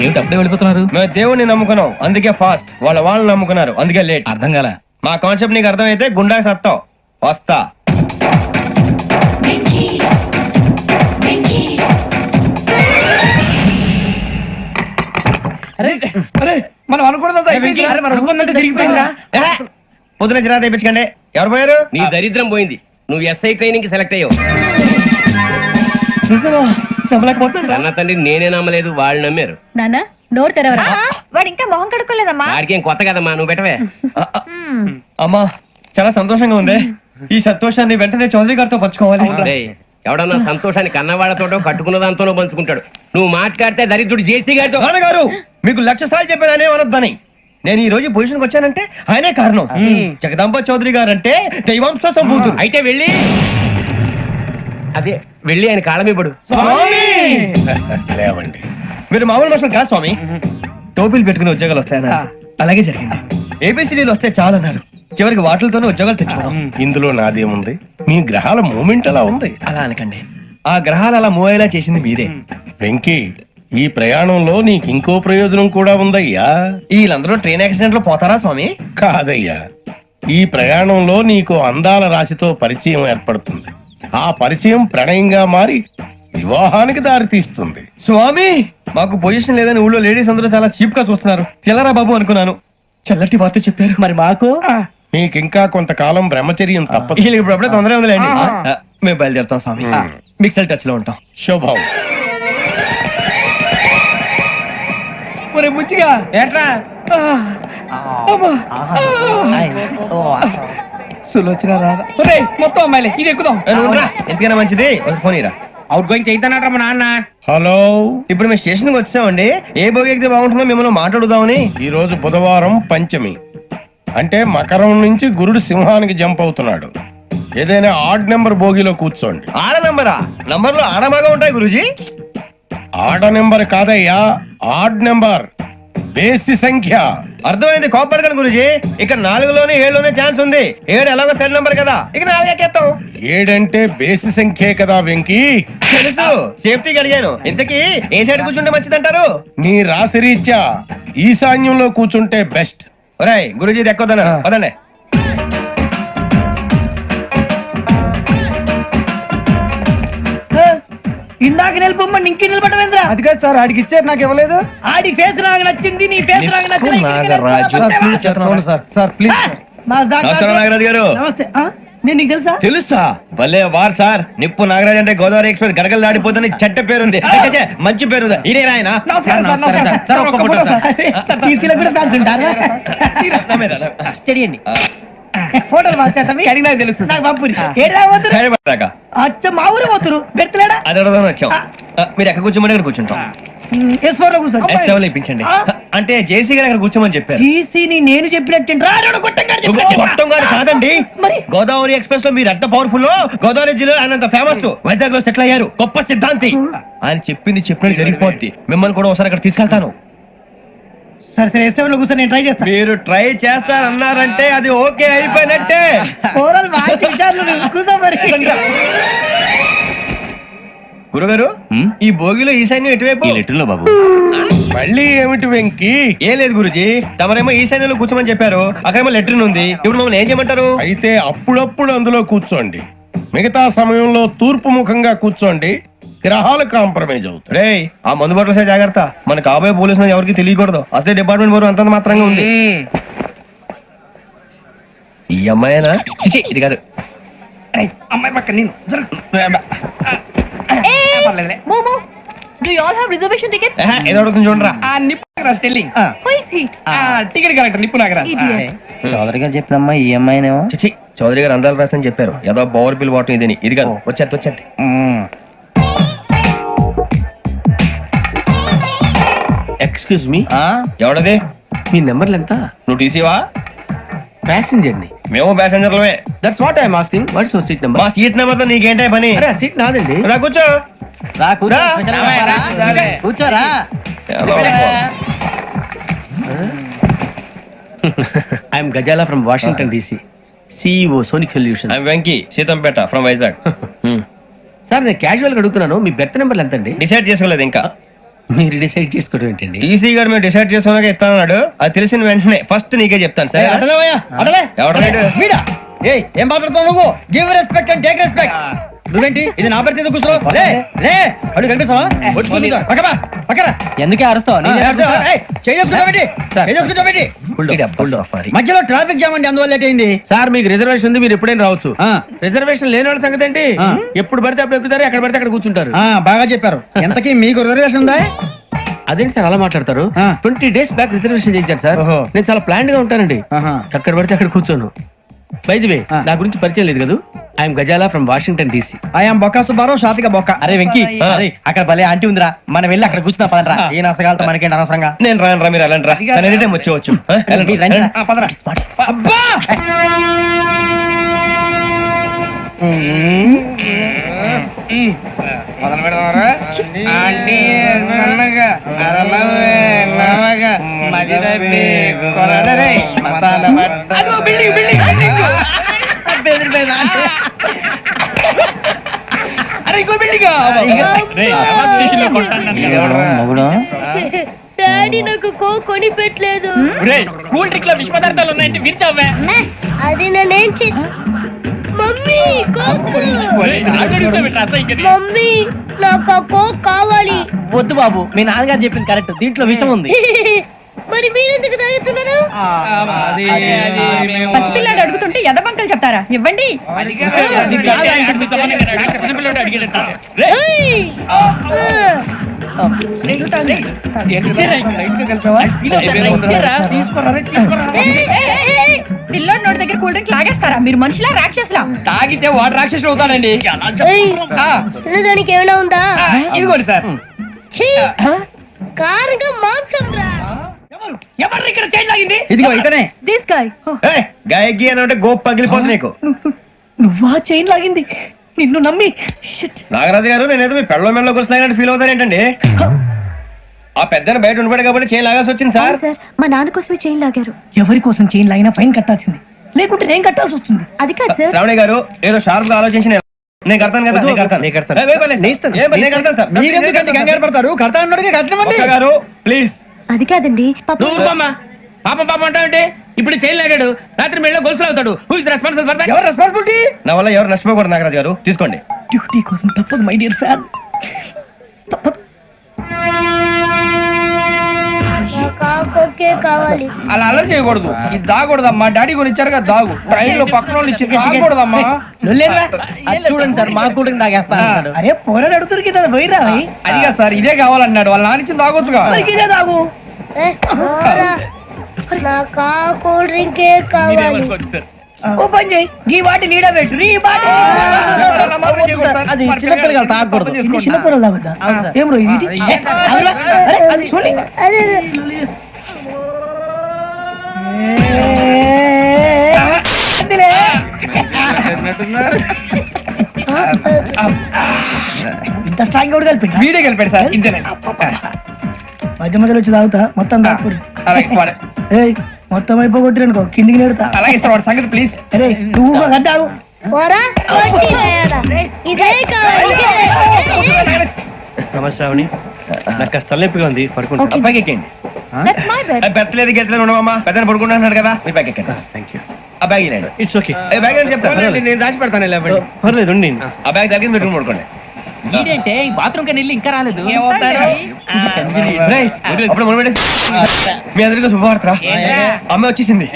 ఏమిటి అప్పుడే వెళ్ళిపోతున్నారు? మేము దేవుడిని నమ్ముకున్నాం, అందుకే ఫాస్ట్. వాళ్ళని నమ్ముకున్నారు, అందుకే లేట్. అర్థం కాల. మా కాన్సెప్ట్ నీకు అర్థమైతే గుండా సత్తావు. వస్తా. మనం అనుకున్నదంతా జరిగిపోయిందిరా. పొద్దున చిరా తెప్పించకండి. ఎవరు పోయారు? నీ దరిద్రం పోయింది. నువ్వు ఎస్ఐ ట్రైనింగ్ కి సెలెక్ట్ అయ్యావు. అన్న తండ్రి నేనే నమ్మలేదు, వాళ్ళు నమ్మారు. నాన్న నోరు తెరవరా. వాడు ఇంకా మొహం కడుక్కోలేదమ్మా. వాడికి ఏం కొత్త కదమ్మా, నువ్వు పెట్టవే. అమ్మా చాలా సంతోషంగా ఉంది. ఈ సంతోషాన్ని వెంటనే చౌదరి గారితో పంచుకోవాలి. డేయ్, ఎవడన్నా సంతోషాన్ని కన్నవాళ్లతోటో కట్టుకున్న దాంతోనో పంచుకుంటాడు. నువ్వు మాట్లాడితే దరిద్రుడు జేసీ గారితో. నాన్నగారు మీకు 1,00,000 సార్లు చెప్పాననే అనొద్దని. నేను ఈ రోజు పొజిషన్కి వచ్చానంటే ఆయనే కారణం. జగదాంబ చౌదరి గారు అంటే దైవాంశ సంభూతుడు. అయితే వెళ్ళి అదే వెళ్ళి ఆయన కాళ్ళమివ్వడు. లేవండి. మీరు మామూలు మనుషులు కాదు స్వామి. టోపీలు పెట్టుకుని ఉద్యోగాలు వస్తాయన్నారు, అలాగే జరిగింది. ఏబిసిడీలు వస్తే చాలన్నారు, చివరికి వాటిలతోనే ఉద్యోగాలు తెచ్చుకున్నాం. ఇందులో నాదేముంది? మీ గ్రహాల మూమెంట్ అలా ఉంది. అలా అనకండి, ఆ గ్రహాలు అలా మూవ్ అయ్యేలా చేసింది మీరే. వెంకీ, ఈ ప్రయాణంలో నీకు ఇంకో ప్రయోజనం కూడా ఉందయ్యా. వీళ్ళందరూ ట్రైన్ యాక్సిడెంట్ లో పోతారా స్వామి? కాదయ్యా, ఈ ప్రయాణంలో నీకు అందాల రాశితో పరిచయం ఏర్పడుతుంది. ఆ పరిచయం ప్రణయంగా మారి వివాహానికి దారితీస్తుంది. స్వామి మాకు పొజిషన్ లేదని ఊళ్ళో లేడీస్ అందరూ చాలా చీప్ గా చూస్తున్నారు. తెల్లరా బాబు అనుకున్నాను, చల్లటి వార్త చెప్పారు. మరి మాకు నీకింకా కొంతకాలం బ్రహ్మచర్యం తప్పదు. వీళ్ళకి ఇప్పుడు అప్పుడే తొందరగా ఉందిలేండి. మేము బయలుదేరుతాం స్వామి, మిక్సెల్ టచ్ లో ఉంటాం. శుభం. ముచ్చిగా ఏట్రా సులోచన రాదా? మొత్తం అమ్మాయిలే, ఇది ఎక్కుదాం. ఎందుకైనా మంచిది ఫోన్ ఇరా. అవుట్ గోయింగ్ చేద్దానట్రా మా నాన్న. హలో, ఇప్పుడు మేము స్టేషన్కి వచ్చామండి. ఏ బోగి ఎక్కితే బాగుంటుందో మిమ్మల్ని మాట్లాడుదామని. ఈ రోజు బుధవారం పంచమి, అంటే మకరం నుంచి గురుడు సింహానికి జంప్ అవుతున్నాడు. ఏదైనా ఆడ్ నెంబర్ బోగిలో కూర్చోండి. ఆడ నంబరా? నంబర్లు ఆడమాగా ఉంటాయి గురూజీ. ఆడ నెంబర్ కాదయ్యా, ఆడ్ నెంబర్, బేసి సంఖ్య. అర్థమైంది, కాపర్ కానీ గురూజీ. ఇక్కడ 4లోనే 7లోనే ఛాన్స్ ఉంది. 7 ఎలాగో సెల్ నంబర్ కదా, ఇక 4 ఎక్కేస్తాం. 7 అంటే బేసి సంఖ్యే కదా వెంకీ. తెలుసు, సేఫ్టీకి అడిగాను. ఇంతకీ ఏ సైడ్ కూర్చుంటే మంచిదంటారు? నీ రాశి రీత్యా ఈశాన్యంలో కూర్చుంటే బెస్ట్. ఒరాయ్ గురూజీ దెక్కొద్దన పదండి. ఇందాక నిలబొమ్మని ఇంకే నిలబడమేంద్రా? అది కాదు సార్, ఆడికి ఇచ్చారు, నాకు ఇవ్వలేదు. ఆడి ఫేస్ నాకు నచ్చింది, నీ ఫేస్ నాకు నచ్చింది. నమస్కారం నాగరాజు గారు. నమస్తే. నేను నీకు తెలుసా? తెలుసా? భలే వార్ సార్. నిప్పు నాగరాజ్ అంటే గోదావరి ఎక్స్ప్రెస్ గడగలు దాడిపోతుంది చెడ్డ పేరుంది. అయితే మంచి పేరుంది. ఇదే ఆయన. నమస్కారం సార్, నమస్కారం సార్. ఒక్క ఫోటో సార్. సార్ టీసీలో కూడా ఫ్యాన్స్ ఉంటారా? స్టడీ అండి. ఫోటోలు మార్చేస్తాం. కడిగి నాకు తెలుసు. నాకు పంపురి. ఏడా పోతురు? అచ్చ మా ఊరు పోతురు. బెర్తలేడా? అది అడగదామని వచ్చాం. మీరు ఎక్కడ కూర్చోమని అక్కడ కూర్చుంటాం. S4 లో కూర్చోండి. S7 లో ఇప్పించండి. అంటే జేసీ గారు అక్కడ కూర్చోమని చెప్పారు. టీసీని నేను చెప్పినట్టు గొప్పం గారు కాదండి, గోదావరి ఎక్స్ప్రెస్ లో మీరు ఎంత పవర్ఫుల్, గోదావరి జిల్లా ఆయన ఫేమస్, వైజాగ్ లో సెటిల్ అయ్యారు, గొప్ప సిద్ధాంతి. ఆయన చెప్పింది చెప్పినట్టు జరిగిపోద్ది. మిమ్మల్ని కూడా ఒకసారి అక్కడ తీసుకెళ్తాను. సరే సరే, S7 లో కూర్చొని నేను ట్రై చేస్తాను. మీరు ట్రై చేస్తారన్నారంటే అది ఓకే అయిపోయినట్టే. గురుగారు, ఈ భోగిలో ఈశాన్యం ఎటువైపు? ఈ లెటర్లో బాబు. మళ్ళీ ఏమిటి వెంకీ? ఏం లేదు గురుజీ, తమరేమో ఈశాన్యంలో కూర్చోమని చెప్పారు, అక్కడేమో లెటర్ ఉంది. ఇప్పుడు మమ్మల్ని ఏం చేయమంటారు? అయితే అప్పుడప్పుడు అందులో కూర్చోండి, మిగతా సమయంలో తూర్పు ముఖంగా కూర్చోండి. గ్రహాలు కాంప్రమైజ్ అవుతాయి. రే, ఆ మందు బట్టలసే జాగ్రత్త. మన కాబోయే పోలీసులు ఎవరికి తెలియకూడదు. అసలే డిపార్ట్మెంట్ బోరు అంతంత మాత్రంగా ఉంది. ఈ అమ్మాయినా? చిచి, ఇది కాదు. అమ్మాయి పక్క నేను. Momo, do you all have reservation tickets? ఏదో అడుగుతుంది చూడరా. ఆ నిప్పు sterling Who is he? Ticket collector నిప్పు నాగరాజ్ Idiot. చౌదరి గారు చెప్పినమ్మా ఈ అమ్మాయినేమో. చిచి చౌదరి గారు అందాలు రాసని చెప్పారు ఏదో బోర్ బిల్ వాటం ఇదని ఇది కాదు వచ్చేది ఎక్స్క్యూజ్ మీ, ఎవడది మీ నెంబర్లు ఎంత? నువ్వు టీసీవా ప్యాసింజర్ ని. మేము ప్యాసెంజర్లమే that's what I'm asking. What's your seat number? మా సీట్ నెంబర్ తో నీకేంటే పని అరే ఆ సీట్ నాదండి. రా కూర్చో రా కూర్చో. రా. కూర్చోరా. I'm Gazala from Washington DC, CEO Sonic Solution. I'm Venky Seethampeta from Vizag sir నేను క్యాజువల్ గా అడుగుతున్నాను, మీ బెర్త్ నెంబర్లు ఎంత అండి? డిసైడ్ చేసుకోలేదు ఇంకా మీరు డిసైడ్ చేసుకోవడం ఏంటండి? టీసీ గారు మేము డిసైడ్ చేసుకున్నాక ఇస్తానన్నాడు అది తెలిసిన వెంటనే ఫస్ట్ నీకే చెప్తాను సరే ఏం మాట్లాడుతావు నువ్వు? Give respect and take respect. నువ్వేంటి ఇది నా పరిస్థితి ఎందుకు కూర్చో? లే లే అడుగు కనిపిస్తావా? వచ్చి కూర్చో. పక్కమా పక్కరా. ఎందుకే అరుస్తావు? మధ్యలో ట్రాఫిక్ జామ్ అండి, అందువల్ల లేట్ అయింది. సార్ మీకు రిజర్వేషన్ ఉంది, మీరు ఎప్పుడైనా రావచ్చు. రిజర్వేషన్ లేని వాళ్ళ సంగతి ఏంటి? ఎప్పుడు పడితే అప్పుడు ఎక్కుతారు, ఎక్కడ పడితే అక్కడ కూర్చుంటారు. బాగా చెప్పారు. ఎంతకీ మీకు రిజర్వేషన్ ఉందా? అదేంటి సార్ అలా మాట్లాడతారు? 20 days బ్యాక్ రిజర్వేషన్ చేయించారు సార్. నేను చాలా ప్లాన్డ్ గా ఉంటానండి, ఎక్కడ పడితే అక్కడ కూర్చోను. బై ది వే నా గురించి పరిచయం లేదు కదా, I'm Gazala from Washington DC. I'm Bokka Subbarao, షాతిక బొక్క. అరే వెంకీ, అరే అక్కడ భలే ఆంటీ ఉందిరా, మనం వెళ్ళి అక్కడ కూర్చున్నా పదరా. ఏ నసగాలతో మనకేంటి అనవసరంగా. నేను రాను రా, మీరు వెళ్ళండి రా, ఎనీ టైం వచ్చేవచ్చు. అబ్బా మొదలు పెడదామరా? ఆంటీ సన్నగా అరలవే నవగా మదిరపి కొరడరే మసాల పట్ట. అదో బిల్డింగ్ బిల్డింగ్ బిల్డింగ్. అరే ఇంకో బిల్డింగ్. డాడీ నాకు కోక్ కొని పెట్టలేదు. కూల్ డ్రింక్ లో విష పదార్థాలు ఉన్నాయంటే విరిచావే. అది నేనేం మమ్మీ కోక్. మమ్మీ నాకు ఆ కోక్ కావాలి. వద్దు బాబు, మీ నాన్నగారు చెప్పింది కరెక్ట్, దీంట్లో విషయం ఉంది. మరి మీరెందుకు తాగుతున్నారు? పసిపిల్లాడు అడుగుతుంటే ఎదబంకలు చెప్తారా? ఇవ్వండి. ఏయ్! పిల్లోడి నోటి దగ్గర కూల్ డ్రింక్ లాగేస్తారా? మీరు మనుషులా రాక్షసులా? తాగితే వాడు రాక్షసుడు అవుతాడండి. ఏయ్! తినడానికి ఏమైనా ఉందా? ఇదిగోండి సార్. ఛీ! కారంగా మాంసం రా. ఎవరు ఇక్కడ చైన్ లాగింది? ఇదిగో ఇతనే. This guy. గాయకి అని అంటే గోప్ పగిలిపోతుంది నీకు. నువ్వా చైన్ లాగింది? నిన్ను నమ్మి. నాగరాజు గారు నేనేదో మీ పెళ్ళ మెళ్ళ గురిసినట్టు ఫీల్ అవుతారు ఏంటండి? ఆ పెద్దని బయట ఉండిపోయాడు కాబట్టి చేయి లాగాల్సి వచ్చింది సార్. సార్ మా నాన్న కోసమే చైన్ లాగారు. ఎవరి కోసం చైన్ లాగినా ఫైన్ కట్టాల్సింది, లేకుంటే నేను కట్టాల్సి వస్తుంది. అది కాదు సార్. శ్రావణి గారు ఏదో షార్ప్ గా ఆలోచించి నేను కడతాను కదా. నేను కడతాను. సార్. మీరెందుకంటే కంగారు పడతారు? కడతా ఉన్నాడుగా కట్టమండి. ఒక్క గారు ప్లీజ్. అది కాదండి నువ్వు ఊరుకోమ్మా. పాపం పాపం అంటావంటే ఇప్పుడు చైన్ లాగాడు, రాత్రి మెళ్ళ గొలుసులు అవుతాడు. Who is responsible for that? ఎవరు రెస్పాన్సిబిలిటీ? నా వల్ల ఎవరు నష్టపోకూడదు నాగరాజు గారు, తీసుకోండి. డ్యూటీ కోసం తప్పదు మై డియర్ ఫ్యాన్, తప్పదు. కావాలి. అలా అలర్ చేయకూడదు. ఇది దాగకూడదమ్మా. డాడీ కొని ఇచ్చారు కదా దాగు. ట్రైన్ లో పక్కన వాళ్ళు ఇచ్చి దాగకూడదమ్మా. చూడండి సార్, మా కూడా తాగేస్తాను. అరే పోరాడు అడుగుతారు కదా పోయిరా. అదిగా సార్ ఇదే కావాలన్నాడు. వాళ్ళ నాన్న ఇచ్చింది తాగొచ్చుగా. ఇదే తాగు. నాకు కూల్ డ్రింకే కావాలి. ఓ పని చేయి, ఈ బాటి లీడ పెట్టు. ఈ బాటి అది చిన్నపిల్లలు తాగకూడదు. చిన్నపిల్లలు తాగుతా. ఏం రో ఇది? అది చూడండి. ఇంత స్ట్రాంగ్ కూడా కలిపి వీడే కలిపాడు సార్. ఇంతేనే మధ్య మధ్యలో వచ్చి తాగుతా మొత్తం తాగు. మొత్తం అయిపోగొట్టిరనుకో కిందికి నేడుతా. అలాగే సార్ వాడి సంగతి ప్లీజ్. అరే నువ్వు కద్దాగు. నమస్తే శ్రావణి, నాకు కాస్త తలెప్పిగా ఉంది, పడుకుంటా. పైకి ఎక్కండి. పెట్టలేదు గెట్టలేదు ఉండవమ్మా, పెద్దని పడుకుంటున్నాడు కదా, మీ బ్యాగ్ ఎక్కండి. Thank you. ఆ బ్యాగ్ ఇలాండి. It's okay. బ్యాగ్ అని చెప్తాను, నేను దాచి పెడతాను. పర్లేదు ఉండి. ఆ బ్యాగ్ తగ్గింది పెట్టుకుని పడుకోండి. ఏంటంటే బాత్రూమ్ కని వెళ్ళి ఇంకా రాలేదు రేయ్, అప్పుడు మొదలు పెట్టేసి. మీ అందరికీ శుభవార్తరా అమ్మ వచ్చేసింది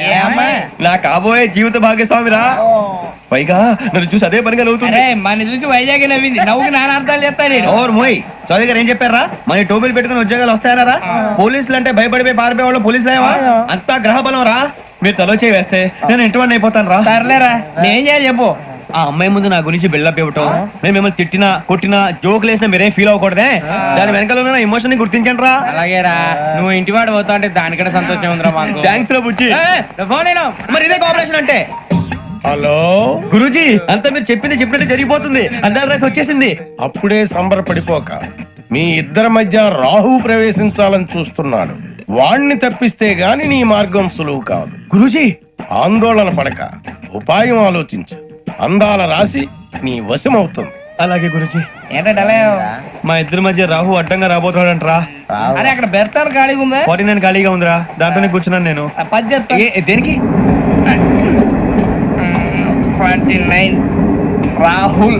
నా కాబోయే జీవిత భాగ్యస్వామిరా పైగా నన్ను చూసి అదే పనిగా నవ్వుతుంది మన చూసి వైజాగ్ నవ్వింది నవ్వుకి నాన్న అర్థాలు చెప్తాను ఓర్ మోయ్ చౌదరి గారు ఏం చెప్పారా మన టోబీలు పెట్టుకుని ఉద్యోగాలు వస్తాయనరా పోలీసులు అంటే భయపడిపోయి పారిపోయే వాళ్ళు పోలీసులేవా అంతా గ్రహ బలం రా మీరు తలో చేయి వేస్తే నేను ఇంటివాడిని అయిపోతాను రా సర్లేరా నేను చేయాలి చెప్పు ఆ అమ్మాయి ముందు నా గురించి బిల్డప్ ఇవ్వటం నేను మిమ్మల్ని తిట్టినా కొట్టినా జోకులు వేసినా మీరేం ఫీల్ అవ్వకూడదే దాని వెనకాల ఉన్న ఎమోషన్ ని గుర్తించండి రా అలాగేరా నువ్వు ఇంటివాడు పోతా అంటే దానికంటే సంతోషం ఉందిరా మాకు థ్యాంక్స్ రా బుజ్జి ఫోన్ అయినా మరి ఇదే కోఆపరేషన్ అంటే హలో, గురూజీ అంతా మీరు చెప్పింది చెప్పినట్టు జరిగిపోతుంది అందరి రైస్ వచ్చేసింది అప్పుడే సంబరపడిపోక మీ ఇద్దరి మధ్య రాహు ప్రవేశించాలని చూస్తున్నాడు. వాణ్ణి తప్పిస్తే గాని నీ మార్గం సులువు కాదు. గురూజీ ఆందోళన పడక ఉపాయం ఆలోచించు. అందాల రాశి నీ వశమవుతుంది. అలాగే గురూజీ ఏంటంటే మా ఇద్దరి మధ్య రాహు అడ్డంగా రాబోతున్నాడంట్రా అరే అక్కడ బెర్తాను ఖాళీగా ఉందా 49 ఖాళీగా ఉందిరా దాంట్లోనే కూర్చున్నాను నేను పది చెప్తా దేనికి 29 రాహుల్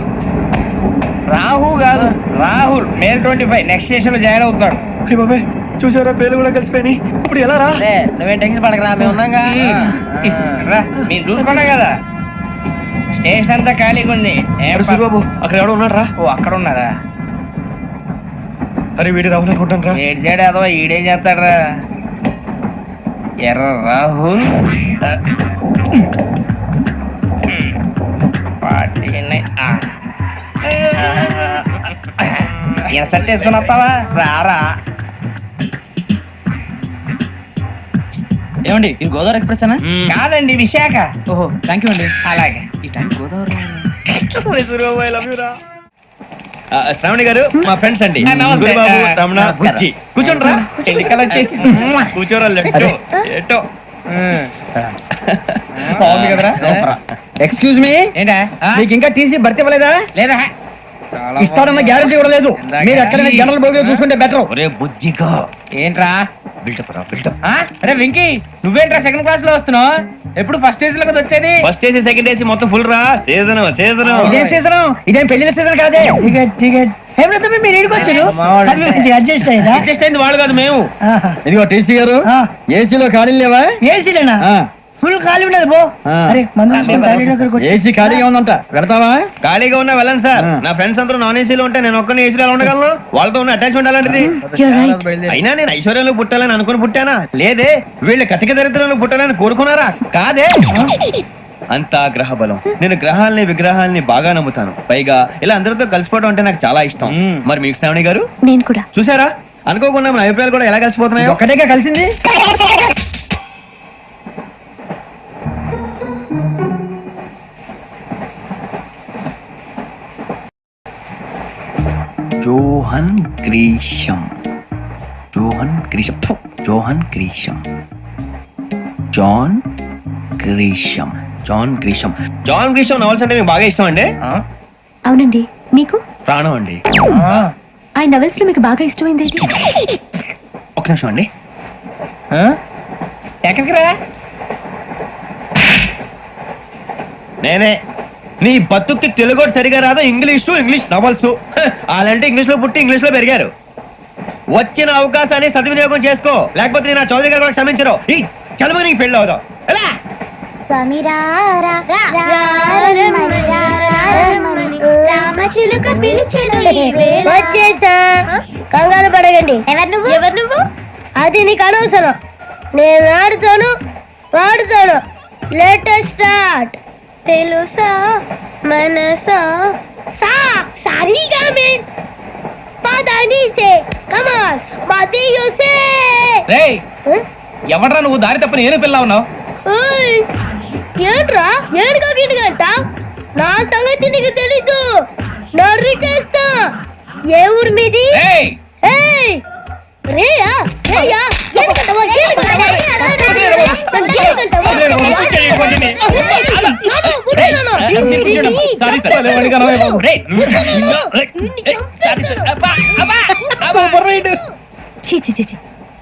రాహు కాదు రాహుల్ మే 25 నెక్స్ట్ స్టేషన్ లో జాయిన్ అవుతున్నాడు అయ్య బాబాయ్ చూసారా పేర్లు కూడా కలిసిపోయినాయి ఇప్పుడు ఎలా రా నువ్వేం టెన్షన్ పడకరా మేము ఉన్నాగా రా మీరు చూసుకున్నా కదా స్టేషన్ అంతా ఖాళీగా ఉంది బాబు అక్కడ ఎవడో ఉన్నాడు రా ఓ అక్కడ ఉన్నారా అరే వీడి రాహుల్ అనుకుంటాను రా ఏడు చేయడు అదవా ఈడేం చేస్తాడరా ఎర్ర రాహుల్ ఇన్సర్ట్ వేసుకుని వస్తావా రారా ఏమండి ఇది గోదావరి ఎక్స్ప్రెస్ అనా? కాదండి విశాఖ ఓహో థ్యాంక్ యూ అండి. అలాగే ఈ టైం గోదావరి శ్రావణి గారు మా ఫ్రెండ్స్ అండి నమస్తే. గురుబాబు రమణ నమస్కారం. బుజ్జి కూర్చోండి రా ఎన్నికలు వచ్చేసి కూర్చోరా లెఫ్ట్ ఎటో బాగుంది కదరా ఎక్స్క్యూజ్ మీ, ఏంటా మీకు ఇంకా టీసీ భర్తీ ఇవ్వలేదా? లేదా ఇస్తాడన్న గ్యారంటీ కూడా లేదు. మీరు ఎక్కడైనా జనరల్ బోగిలో చూసుకుంటే బెటర్. ఒరే బుజ్జిగా ఏంట్రా బిల్డప్ రా బిల్డప్ అరే వెంకీ నువ్వేంట్రా సెకండ్ క్లాస్ లో వస్తున్నావు ఎప్పుడు ఫస్ట్ ఏజ్ లో కదా వచ్చేది ఫస్ట్ ఏసీ సెకండ్ ఏసీ మొత్తం ఫుల్ రా సీజన్ సీజన్ ఇదేం సీజన్? ఇదేం పెళ్లిన సీజన్ కాదే. మీరు అడ్జస్ట్ అయింది వాళ్ళు కాదు మేము ఇదిగో టీసీ గారు, ఏసీలో ఖాళీ లేవా? ఏసీలేనా ఫుల్ ఖాళీ ఉండదు బో అరే ఏసీ ఖాళీగా ఉందంట, పెడతావా? ఖాళీగా ఉన్నా వెళ్ళండి సార్ నా ఫ్రెండ్స్ అందరూ నాన్ ఏసీలో ఉంటే నేను ఒక్కనే ఏసీలో ఎలా ఉండగలను వాళ్ళతో ఉన్న అటాచ్మెంట్ అలాంటిది అయినా నేను ఐశ్వర్యంలో పుట్టాలని అనుకుని పుట్టానా లేదే వీళ్ళు కటిక దరిద్రంలో పుట్టాలని కోరుకున్నారా కాదే అంతా గ్రహ బలం నేను గ్రహాలని విగ్రహాలని బాగా నమ్ముతాను పైగా ఇలా అందరితో కలిసిపోవడం అంటే నాకు చాలా ఇష్టం మరి మీకు శ్రావణి గారు నేను కూడా చూసారా అనుకోకుండా మన అభిప్రాయాలు కూడా ఎలా కలిసిపోతున్నాయో ఒక్కటేగా కలిసింది. John Grisham John Grisham John Grisham John Grisham John Grisham John Grisham novels అంటే మీకు బాగా ఇష్టం అండి అవునండి. మీకు? ప్రాణం అండి ఆయన నవెల్స్ లో మీకు బాగా ఇష్టమైంది ఏది? ఒక నిమిషం అండి ఎక్కడికి రా నేనే నీ బతుక్కి తెలుగు సరిగా రాదు ఇంగ్లీష్ నవల్స్ అలాంటి ఇంగ్లీష్ లో పుట్టి ఇంగ్లీష్ లో పెరిగారు వచ్చిన అవకాశాన్ని సద్వినియోగం చేసుకో లేకపోతే నేను నా చౌదరి గారు కూడా క్షమించరు ఈ చదువు నీకు పెళ్ళి అవుదాం ఎలా వచ్చేసా కంగారు పడగండి. ఎవరు నువ్వు అది నీకు అనవసరం. నేను ఆడుతాను వాడుతాను. లేటెస్ట్ స్టార్ట్ తెలుసా మనసా సా సారీగా మెన్ పదని సే కమాన్ మదియో సే రేయ్ ఎవడ్రా నువ్వు దారి తప్ప నేను పిల్ల ఉన్నావు ఓయ్ ఏంట్రా ఏడుగా గిడుగంట నా సంగతి నీకు తెలీదు నరికేస్తా ఏ ఊరు మీది ఏయ్ ఏయ్ రేయా రేయా ఎందుకంటవా సారీ సార్ చీ చీ చీ చీ.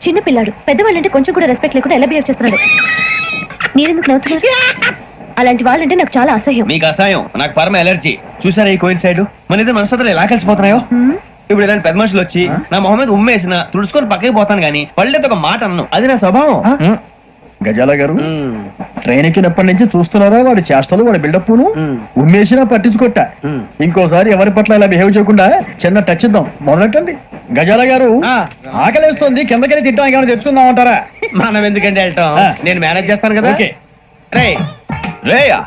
చిన్న పిల్లాడు పెద్దవాళ్ళంటే కొంచెం కూడా రెస్పెక్ట్ లేకుండా ఎలా బిహేవ్ చేస్తున్నాడు. మీరెందుకు నవ్వుతున్నారు? అలాంటి వాళ్ళంటే నాకు చాలా అసహ్యం. మీకు అసహాయం, నాకు పరమ ఎలర్జీ. చూసారా ఈ కోయిన్ సైడ్ మన ఇద్దరు మనసులో ఎలా కలిసిపోతున్నాయో. ఇప్పుడు ఇలాంటి పెద్ద మనుషులు వచ్చి నా మొహం మీద ఉమ్మేసిన తుడుచుకొని పక్కకి పోతాను గానీ పళ్ళేతో ఒక మాట అన్ను, అది నా స్వభావం. గజాల గారు ట్రైన్ ఎక్కినప్పటి నుంచి చూస్తున్నారా వాడి చేష్టలు, వాడి బిల్డప్ ఉమ్మేసినా పట్టించుకోట. ఇంకోసారి ఎవరి పట్ల ఇలా బిహేవ్ చేయకుండా చిన్న టచ్ ఇద్దాం, మొదలెట్టండి. గజాల గారు ఆకలేస్తోంది, కిందకెళ్ళి తిట్టడానికి ఏమైనా తెచ్చుకుందాం అంటారా? మనం ఎందుకంటే వెళ్తాం, నేను మేనేజ్ చేస్తాను కదా. ఓకే. రేయా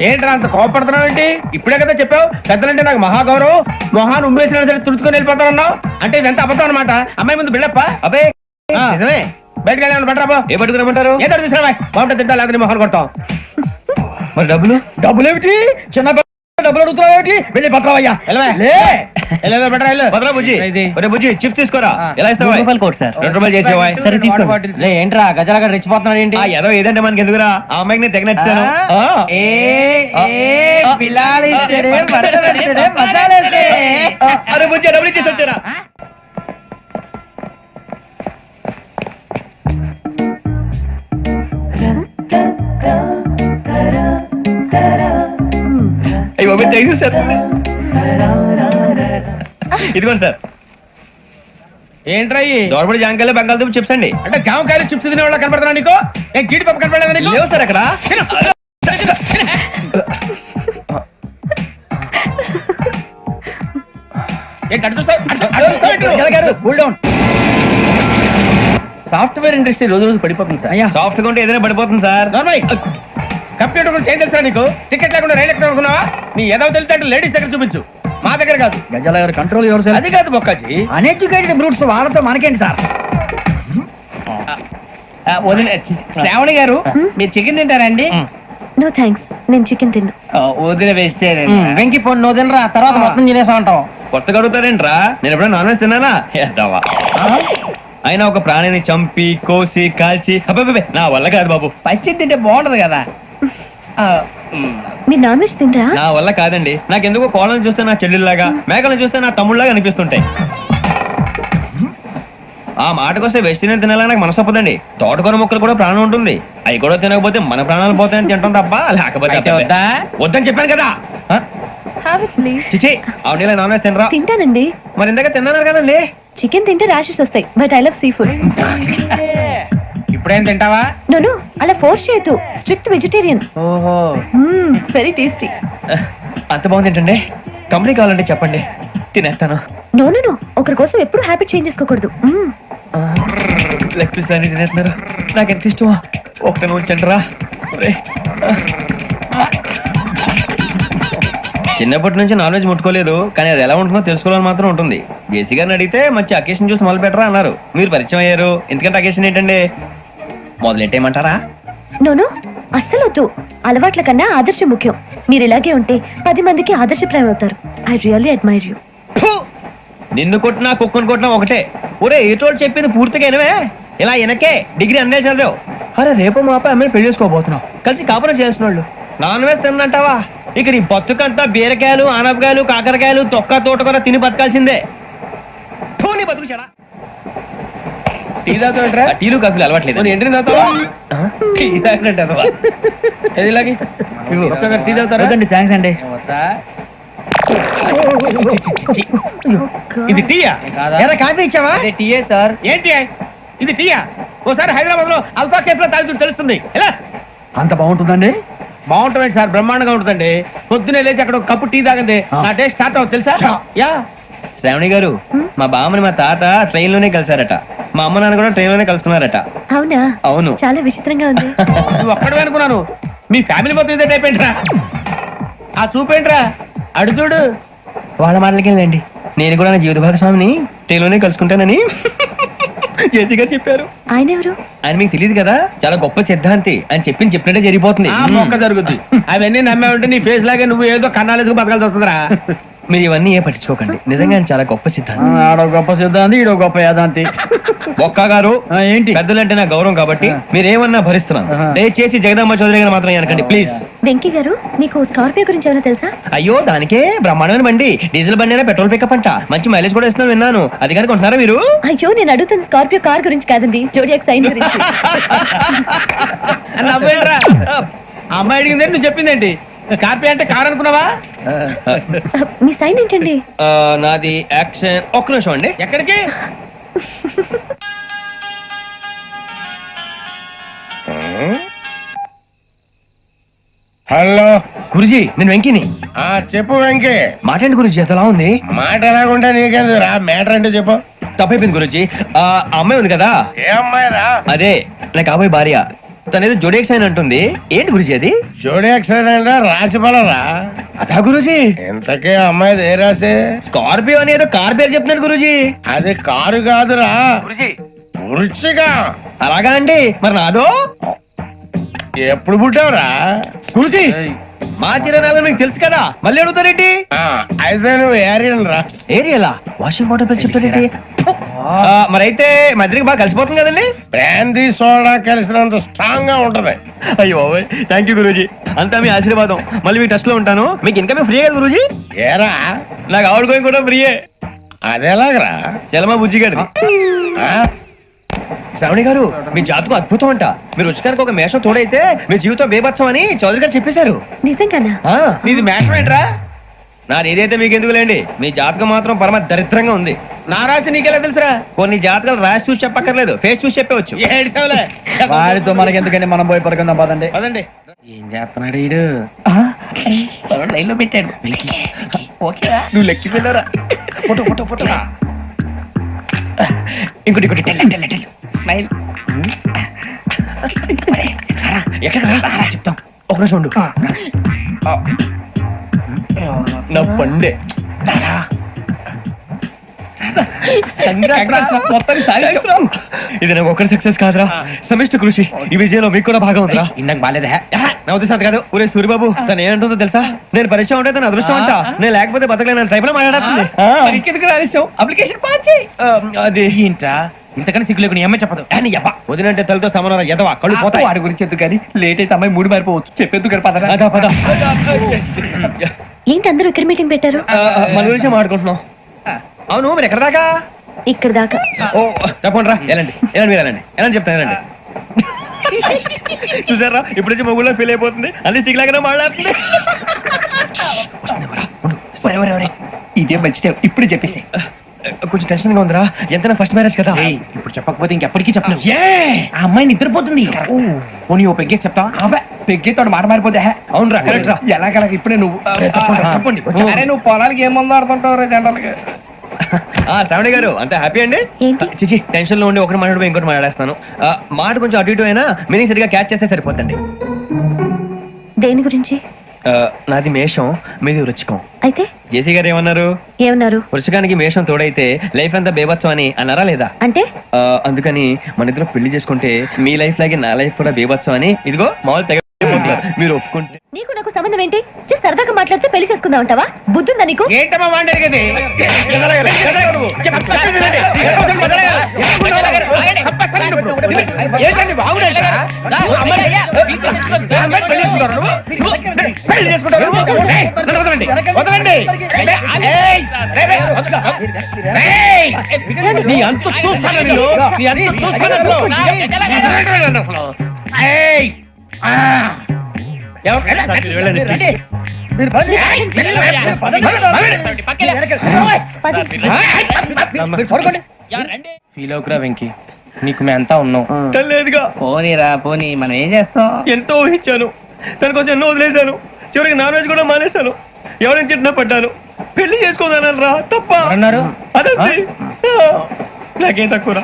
ఏంట్రా అంత కోపడుతున్నావు ఏంటి? ఇప్పుడే కదా చెప్పావు పెద్దలంటే నాకు మహాగౌరవం, మొహాన్ని ఉమ్మేసిన సరే తుడుచుకొని వెళ్ళిపోతానన్నావు. అంటే ఇదంతా అబద్ధం అనమాట. అమ్మాయి ముందు బిళ్ళప్ప. అబే నిజమే. బయటకు వెళ్ళాను బట్రాబో. ఏ పట్టుకురమ్మంటారు? ఏదో తీసుకురా బాగుంటుంది తింటా, లేదని మొహాన్ని కొడతాం. మరి డబ్బులు? డబ్బులు ఏమిటి? చిన్న డబ్బులు అడుగుతున్నావు ఏమిటి? వెళ్ళి పట్టరావయ్యా. బట్రా వెళ్ళు. భద్రా బుజ్జి, ఒరే బుజ్జి చిప్స్ తీసుకోరా. ఎలా ఇస్తావా? Court sir. 2 రూపాయలు చేసేవా? సరే తీసుకోండి. లే ఏంట్రా గజాల గారు రెచ్చిపోతున్నాడు ఏంటి? ఆ ఏదో ఏదంటే మనకి ఎందుకురా, ఆ అమ్మాయికి నేను తెగ నచ్చాను. అరే బుజ్జి డబ్బులు ఇచ్చేసి వచ్చారా? అయ్యో థ్యాంక్ యూ సార్. ఇదిగోండి సార్. ఏంట్రా దోరబడి జాంకాయలు బంగాళదుంప చిప్స్ అండి. అంటే జామకాయలు చిప్స్ తినే వాళ్ళ కనపడుతున్నా నీకు? ఏం గీడి పప్పు కనపడలేదా నీకు? లేవు సార్ అక్కడ. సాఫ్ట్వేర్ ఇండస్ట్రీ రోజు రోజు పడిపోతుంది సార్. సాఫ్ట్ గా ఉంటే ఏదైనా పడిపోతుంది సార్. కంప్యూటర్ గురించి ఏం తెలుసా నీకు? టికెట్ లేకుండా రైలు ఎక్కడ అనుకున్నావా? నీ ఏదో తెలితే లేడీస్ దగ్గర చూపించు, మా దగ్గర కాదు. గజాల గారు కంట్రోల్ ఎవరు సార్? అది కాదు బొక్కాజీ, అన్ఎడ్యుకేటెడ్ బ్రూట్స్ వాళ్ళతో మనకేంటి సార్? శ్రావణి గారు మీరు చికెన్ తింటారండి? నో థ్యాంక్స్, నేను చికెన్ తిన్ను. వదిన వేస్తే వెంకి పొన్ను నువ్వు తినరా, తర్వాత మొత్తం తినేసా ఉంటాం. కొత్తగా అడుగుతారేంట్రా? నేను ఎప్పుడైనా నాన్ వెజ్ తిన్నానా? ఎద్దావా. అయినా ఒక ప్రాణిని చంపి కోసి కాల్చి అబ్బబ్బే నా వల్ల కాదు బాబు. పచ్చి తింటే బాగుంటది కదా. మీరు నాన్ వెజ్ తినరా? నా వల్ల కాదండి. నాకెందుకో కోళ్ళని చూస్తే నా చెల్లెల్లాగా, మేకలను చూస్తే నా తమ్ముళ్ళలాగా అనిపిస్తుంటాయి. ఆ మాటకొస్తే వెస్టిరియన్ తినాలని నాకు మనసు ఒప్పదండి. తోటకూర మొక్కలు కూడా ప్రాణం ఉంటుంది, అవి కూడా తినకపోతే మన ప్రాణాలు పోతాయని తింటాం తప్ప లేకపోతే వద్దని చెప్పాను కదా. Have it please. చిచి అవునీ నాన్ వెజ్ తినరా? తింటానండి. మరి ఇందాక తిన్నాను కదండి. చికెన్ తింటే ర్యాషెస్ వస్తాయి, but I love sea food. ఇప్పుడేం తింటావా? నో అలా ఫోర్స్ చేయొద్దు, స్ట్రిక్ట్ వెజిటేరియన్. ఓహో వెరీ టేస్టీ. అంత బాగుంది ఏంటండి? కంపెనీ కావాలంటే చెప్పండి, తినేస్తాను. నో ఒకరి కోసం ఎప్పుడు హ్యాబిట్ చేంజ్ చేసుకోకూడదు. లెగ్ పీస్ అన్ని తినేస్తున్నారు, నాకు ఎంత ఇష్టమా. ఒకటే ఉంచండి రా. చిన్నప్పటి నుంచి నాన్ వెజ్ ముట్టుకోలేదు, కానీ అది ఎలా ఉంటుందో తెలుసుకోవాలని మాత్రం ఉంటుంది. జేసీ గారిని అడిగితే మంచి అకేషన్ చూసి మొదలు పెట్టరా అన్నారు. మీరు పరిచయం అయ్యారు, ఎందుకంటే అకేషన్ ఏంటండి? మొదలెట్టేయమంటారా? నో అస్సలు వద్దు. అలవాట్ల కన్నా ఆదర్శం ముఖ్యం. మీరు ఇలాగే ఉంటే 10 మందికి ఆదర్శప్రాయం అవుతారు. I really admire you. నిన్ను కొట్టినా కుక్కను కొట్టినా ఒకటే. ఒరే ఏటోళ్ళు చెప్పింది పూర్తిగా వినవే. ఇలా వెనకే డిగ్రీ అన్నే చదివావు. అరే రేపు మా అబ్బాయి అమ్మాయిని పెళ్లి చేసుకోబోతున్నావు, కలిసి కాపురం చేసిన వాళ్ళు నాన్ వెజ్ తిన్నంటావా? ఇక నీ బతుకంతా బీరకాయలు, ఆనపకాయలు, కాకరకాయలు, తొక్క తోట కూడా తిని బతకాల్సిందే. నీ బతుకు చెడా. టీ తాగుతాంట్రా? టీలు కాఫీలు అలవాట్లేదు. ఎంట్రీ తాగుతావా? టీ తాగినట్టు అదవా. ఏది ఇలాగే టీ తాగుతారా? థ్యాంక్స్ అండి. ఇది టీయా? ఎరా కాఫీ ఇచ్చావా? టీయే సార్. ఏంటి ఇది టీయా? ఓసారి హైదరాబాద్ లో అల్ఫా కేఫ్ లో తాగుతూ తెలుస్తుంది. ఎలా అంత బాగుంటుందండి? బాగుంటుంది సార్, బ్రహ్మాండంగా ఉంటుందండి. పొద్దునే లేచి అక్కడ ఒక కప్పు టీ తాగింది నా డే స్టార్ట్ అవుతుంది తెలుసా? యా. శ్రావణి గారు, మా బామ్మని మా తాత ట్రైన్ లోనే కలిసారట, మా అమ్మ నాన్న కూడా ట్రైన్ లోనే కలుసుకున్నారట. అవునా? అవును. చాలా విచిత్రంగా ఉంది. నువ్వు ఒక్కడే అనుకున్నాను, మీ ఫ్యామిలీ మొత్తం ఇదే టైప్ ఏంట్రా? ఆ చూపేంట్రా, అడు చూడు. వాళ్ళ మాటలకి వెళ్ళండి, నేను కూడా నా జీవిత భాగస్వామిని ట్రైన్ లోనే కలుసుకుంటానని జేసీ గారు చెప్పారు. ఆయన ఎవరు? ఆయన మీకు తెలియదు కదా, చాలా గొప్ప సిద్ధాంతి. అని చెప్పినట్టే జరిగిపోతుంది. ఆ మొక్క జరుగుద్ది. అవన్నీ నమ్మే ఉంటే నీ ఫేస్ లాగే నువ్వు ఏదో కన్నాలేసుకు బతకాల్సి వస్తుందిరా. మీరు ఇవన్నీ ఏ పట్టించుకోకండి, నిజంగా ఆయన చాలా గొప్ప సిద్ధాంతి. ఆడో గొప్ప సిద్ధాంతి, ఈడో గొప్ప యాదాంతి. ఒక్క గారు ఏంటి? పెద్దలంటే నా గౌరవం కాబట్టి మీరేమన్నా భరిస్తున్నాను. దయచేసి జగదాంబ చౌదరి గారు మాత్రం అనకండి ప్లీజ్. వెంకీ గారు, మీకు స్కార్పియో గురించి ఏమైనా తెలుసా? అయ్యో దానికే బ్రహ్మాండమైన బండి, డీజిల్ బండి అయినా పెట్రోల్ పికప్ అంట, మంచి మైలేజ్ కూడా ఇస్తున్నాను విన్నాను. అది కనుక ఉంటున్నారా మీరు? అయ్యో నేను అడుగుతుంది స్కార్పియో కార్ గురించి కాదండి, జోడియాక్ సైన్ గురించి. అమ్మాయి అడిగింది నువ్వు చెప్పిందేంటి? స్కార్పియో అంటే కారు అనుకున్నావా? మీ సైన్ ఏంటండి? నాది యాక్షన్. ఒక్క నిమిషం అండి. ఎక్కడికి? హలో గురుజీ నేను వెంకిని. చెప్పు వెంకీ. మాటండి గురుజీ ఎంతలా ఉంది? మాట ఎలాగుంటా నీకెందుకు రా, మ్యాటర్ అంటే చెప్పు. తప్పైపోయింది గురుజీ. ఆ అమ్మాయి ఉంది కదా, ఏ అమ్మాయి రా? అదే నా కాబోయే భార్య. తనేదో జోడేక్స్ అని అంటుంది. ఏంటి గురుజీ అది? జోడి యాక్సిడెంట్ రాసి బలరా? అదా గురుజీ. ఇంతకే అమ్మాయి ఏ రాసి? స్కార్పియో అని ఏదో కార్ పేరు చెప్తున్నాడు గురుజీ. అది కారు కాదురా, వృచ్చిగా. అలాగా అండి, మరి నాదో? ఎప్పుడు పుట్టావురా? గురుజీ మా చిరనాలు మీకు తెలుసు కదా, మళ్ళీ అడుగుతారేంటి? అయితే నువ్వు ఏరియన్ రా. ఏరియలా? వాషింగ్ వాటర్ పేరు చెప్తారేంటి? మరైతే మా ఇద్దరికి బాగా కలిసిపోతుంది కదండి. బ్రాందీ సోడా కలిసినంత స్ట్రాంగ్ గా ఉంటది. అయ్యో థ్యాంక్ యూ గురూజీ, అంతా మీ ఆశీర్వాదం. మళ్ళీ మీ టచ్ లో ఉంటాను. మీకు ఇంకా ఫ్రీ కదా గురూజీ? ఏరా నాకు ఆవిడ గోయింగ్ కూడా ఫ్రీయే. అదేలాగరా? చలమా బుజ్జి గారిది. శ్రావణి గారు మీ జాతకు అద్భుతం అంట. మీరు రుచికారికి ఒక మేషం తోడైతే మీ జీవితం బేబత్సం అని చౌదరి గారు చెప్పేశారు. నిజంగానా? నీది మేషం ఏంట్రా? నాది ఏదైతే మీకు ఎందుకు లేండి, మీ జాతకం మాత్రం పరమ దరిద్రంగా ఉంది. నా రాసి నీకెలా తెలుసురా? కొన్ని జాతకాలు రాసి చూసి చెప్పక్కర్లేదు, ఫేస్ చూసి చెప్పవచ్చు. వాడితో మనకి ఎందుకంటే మనం పోయి పడుకుందాం పదండి. పదండి. ఏం చేస్తున్నాడు వీడు? లైన్ లో పెట్టాడు. ఓకేరా, నువ్వు లెక్కిపోయినారా? Photo photo photo. ఇంకోటి ఇంకోటి స్మైల్. ఎక్కడ చెప్తాం. ఒక నిమిషం ఉండు. నా పండే. ఇది నాకు ఒకరి సక్సెస్ కాదురా, సమిష్టి కృషి. ఈ విజయంలో మీకు కూడా భాగం ఉందిరా. ఇందాక బాగాలేదా? నా ఉద్దేశం అంత కాదు. ఊరే సూర్యబాబు తను ఏమంటుందో తెలుసా? నేను పరిచయం ఉంటే తన అదృష్టం అంట, నేను లేకపోతే బతకలేను టైప్ లో మాట్లాడుతుంది. అప్లికేషన్ పాస్ చేయి. అది ఏంట్రా ఇంతకన్నా సిగ్గు లేకుండా ఏమై చెప్పదు. వదినంటే తలతో సమానం ఎదవా, కళ్ళు పోతాయి. వాడి గురించి ఎందుకు కానీ లేట్ అయితే అమ్మాయి మూడు మారిపోవచ్చు. చెప్పేందుకు కానీ పద. అదా పద. ఏంటి అందరూ ఇక్కడ మీటింగ్ పెట్టారు? మన గురించి మాట్లాడుకుంటున్నాం. అవును మీరు ఎక్కడ దాకా? ఇక్కడ దాకా. ఓ తప్పకుండా రా, వెళ్ళండి వెళ్ళండి మీరు వెళ్ళండి వెళ్ళండి చెప్తాను వెళ్ళండి. చూసారా ఇప్పుడు నుంచి మొగుల్లో ఫీల్ అయిపోతుంది, అన్ని సిగ్లాగానే మాట్లాడుతుంది. ఇదే మంచి టైం, ఇప్పుడు చెప్పేసి. కొంచెం టెన్షన్ గా ఉందిరా, ఎంతైనా ఫస్ట్ మ్యారేజ్ కదా. ఇప్పుడు చెప్పకపోతే ఇంకెప్పటికీ చెప్పలేవు. ఆ అమ్మాయి నిద్రపోతుంది. పోనీ ఓ పెగ్గేసి చెప్తా. పెగ్గేతో మాట మారిపోతే. అవునురా కరెక్ట్ రా. ఎలాగలా ఇప్పుడే నువ్వు తప్పండి. అరే నువ్వు పొలాలకి ఏం మందు ఆడుతుంటావు జనరల్ గా. శ్రావణి గారు అంతా హ్యాపీ అండి? చిచి టెన్షన్ లో ఉండి ఒకటి మాట్లాడిపోయి ఇంకోటి మాట్లాడేస్తాను. మాట కొంచెం అటు ఇటు అయినా మీనింగ్ సరిగా క్యాచ్ చేస్తే సరిపోతండి. దేని గురించి? నాది మేషం, మీది వృచ్చికం. అయితే జేసీ గారు ఏమన్నారు? ఏమన్నారు? వృచ్చికానికి మేషం తోడైతే లైఫ్ అంతా బేబత్సం అని అన్నారా లేదా? అంటే అందుకని మన ఇద్దరు పెళ్లి చేసుకుంటే మీ లైఫ్ లాగే నా లైఫ్ కూడా బేబత్సం అని ఇదిగో మామూలు తెగ మీరు ఒప్పుకుంటే. నీకు నాకు సంబంధం ఏంటి? సరదాగా మాట్లాడితే పెళ్లి చేసుకుందాం అంటావా? బుద్ధుందా నీకు? ఏంటమ్మా మాట్లాడేది? నీ అంత చూస్తాను నేను, నీ అంత చూస్తాను. ఫీల్ అవుకురా వెంకీ, నీకు మేమంతా ఉన్నాం. తెలియదుగా. పోనీరా పోనీ, మనం ఏం చేస్తాం? ఎంతో ఊహించాను, దానికోసం ఎన్నో వదిలేశాను. చివరికి నాన్ వెజ్ కూడా మానేశాను. ఎవరైనా తిట్టినా పడ్డాను. పెళ్లి చేసుకోదానని రా తప్ప అన్నారు. అదంతే. నాకేం తక్కువ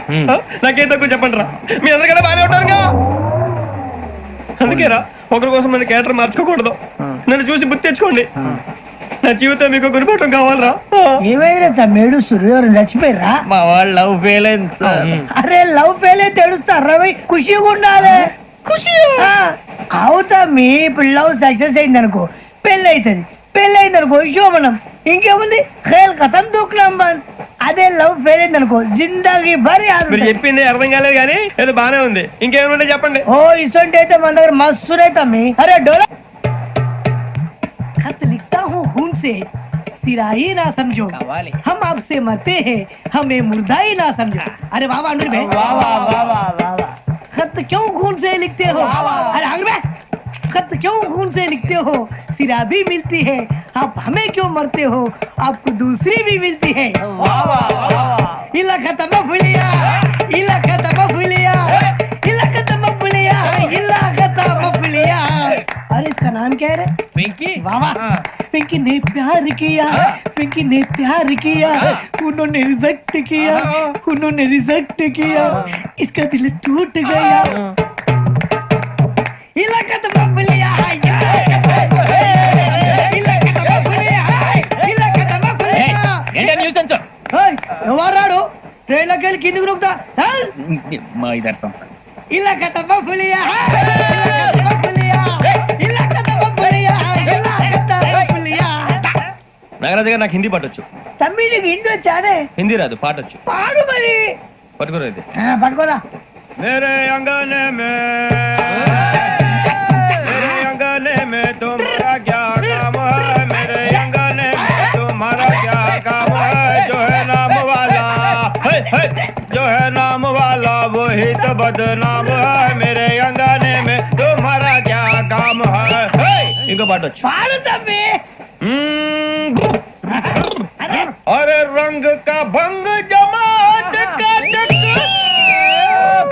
నాకేం తక్కువ చెప్పండి రా. మీ అందరికన్నా బాగానే ఉంటారుగా. అందుకేరా ఒకరి కోసం మన క్యారెక్టర్ మార్చుకోకూడదు. నన్ను చూసి గుర్తు తెచ్చుకోండి. నా జీవితం మీకు గురిపటం కావాలరా. ఏమైనా తమ్మేడు సూర్యవరం చచ్చిపోయిరా? మా వాళ్ళు లవ్ ఫెయిల్ అయింది. అరే లవ్ ఫెయిల్ అయితే ఏడుస్తారా? ఖుషిగా ఉండాలి. ఖుషి అవుతా. మీ పిల్లవు సక్సెస్ అయింది అనుకో, పెళ్ళి అవుతుంది. పెళ్ళి అయింది అనుకో శోభనం. ఇంకేముంది, ఖేల్ కథం దూకునాం బాన్. అదే లవ్ ఫెయిల్ అయింది అనుకో జిందాగీ భారీ. మీరు చెప్పింది అర్థం కాలేదు కానీ ఏదో బానే ఉంది. ఇంకేమైనా చెప్పండి. ఓ ఇసొంటి అయితే మన దగ్గర మస్తునే తమ్మి. అరే డోలా खत लिखता हूँ खून से, सिरा ही ना समझो, हम आपसे मरते हैं, हमें मुर्दा ही ना समझो. अरे वाह वाह अनुर भाई, वाह वाह वाह वाह वाह वाह. खत क्यों खून से लिखते हो? अरे अनुर भाई खत क्यों खून से लिखते हो? सिरा भी मिलती है, आप हमें क्यों मरते हो? आपको दूसरी भी मिलती है। इला खत्म फुलिया, इला खत्म फुलिया, इला खत्म फुलिया, इला खत्म फुलिया। अरे इसका नाम क्या है रे? पिंकी वाह वाह, पिंकी ने प्यार किया, पिंकी ने प्यार किया, उन्होंने रिजेक्ट किया, उन्होंने रिजेक्ट किया, इसका दिल टूट गया। इलाका तो बबलिया है, इलाका तो बबलिया है, इलाका तो बबलिया। ఎవరాడు ట్రైన్ లోకి వెళ్ళి కిందికి నొక్కుతా మా ఇదర్శం ఇలాకా तो बबलिया है, इलाका तो बबलिया, इलाका तो बबलिया, इलाका तो बबलिया। నాగరాజు గారు నాకు హిందీ పాటొచ్చు. తమ్మి నీకు హిందీ వచ్చానే? హిందీ రాదు, పాటొచ్చు. పాడు మరి. పట్టుకోరా ఇది. పట్టుకోరా. मेरे अंगने में तुम्हारा क्या काम है? मेरे अंगने में तुम्हारा क्या काम है? जो है नाम वाला, जो है नाम वाला वही तो बदनाम है। मेरे अंगने में तुम्हारा क्या काम है? इनको बाटो पाड़ो तम्मी। अरे रंग का भंग जमा चकाचक,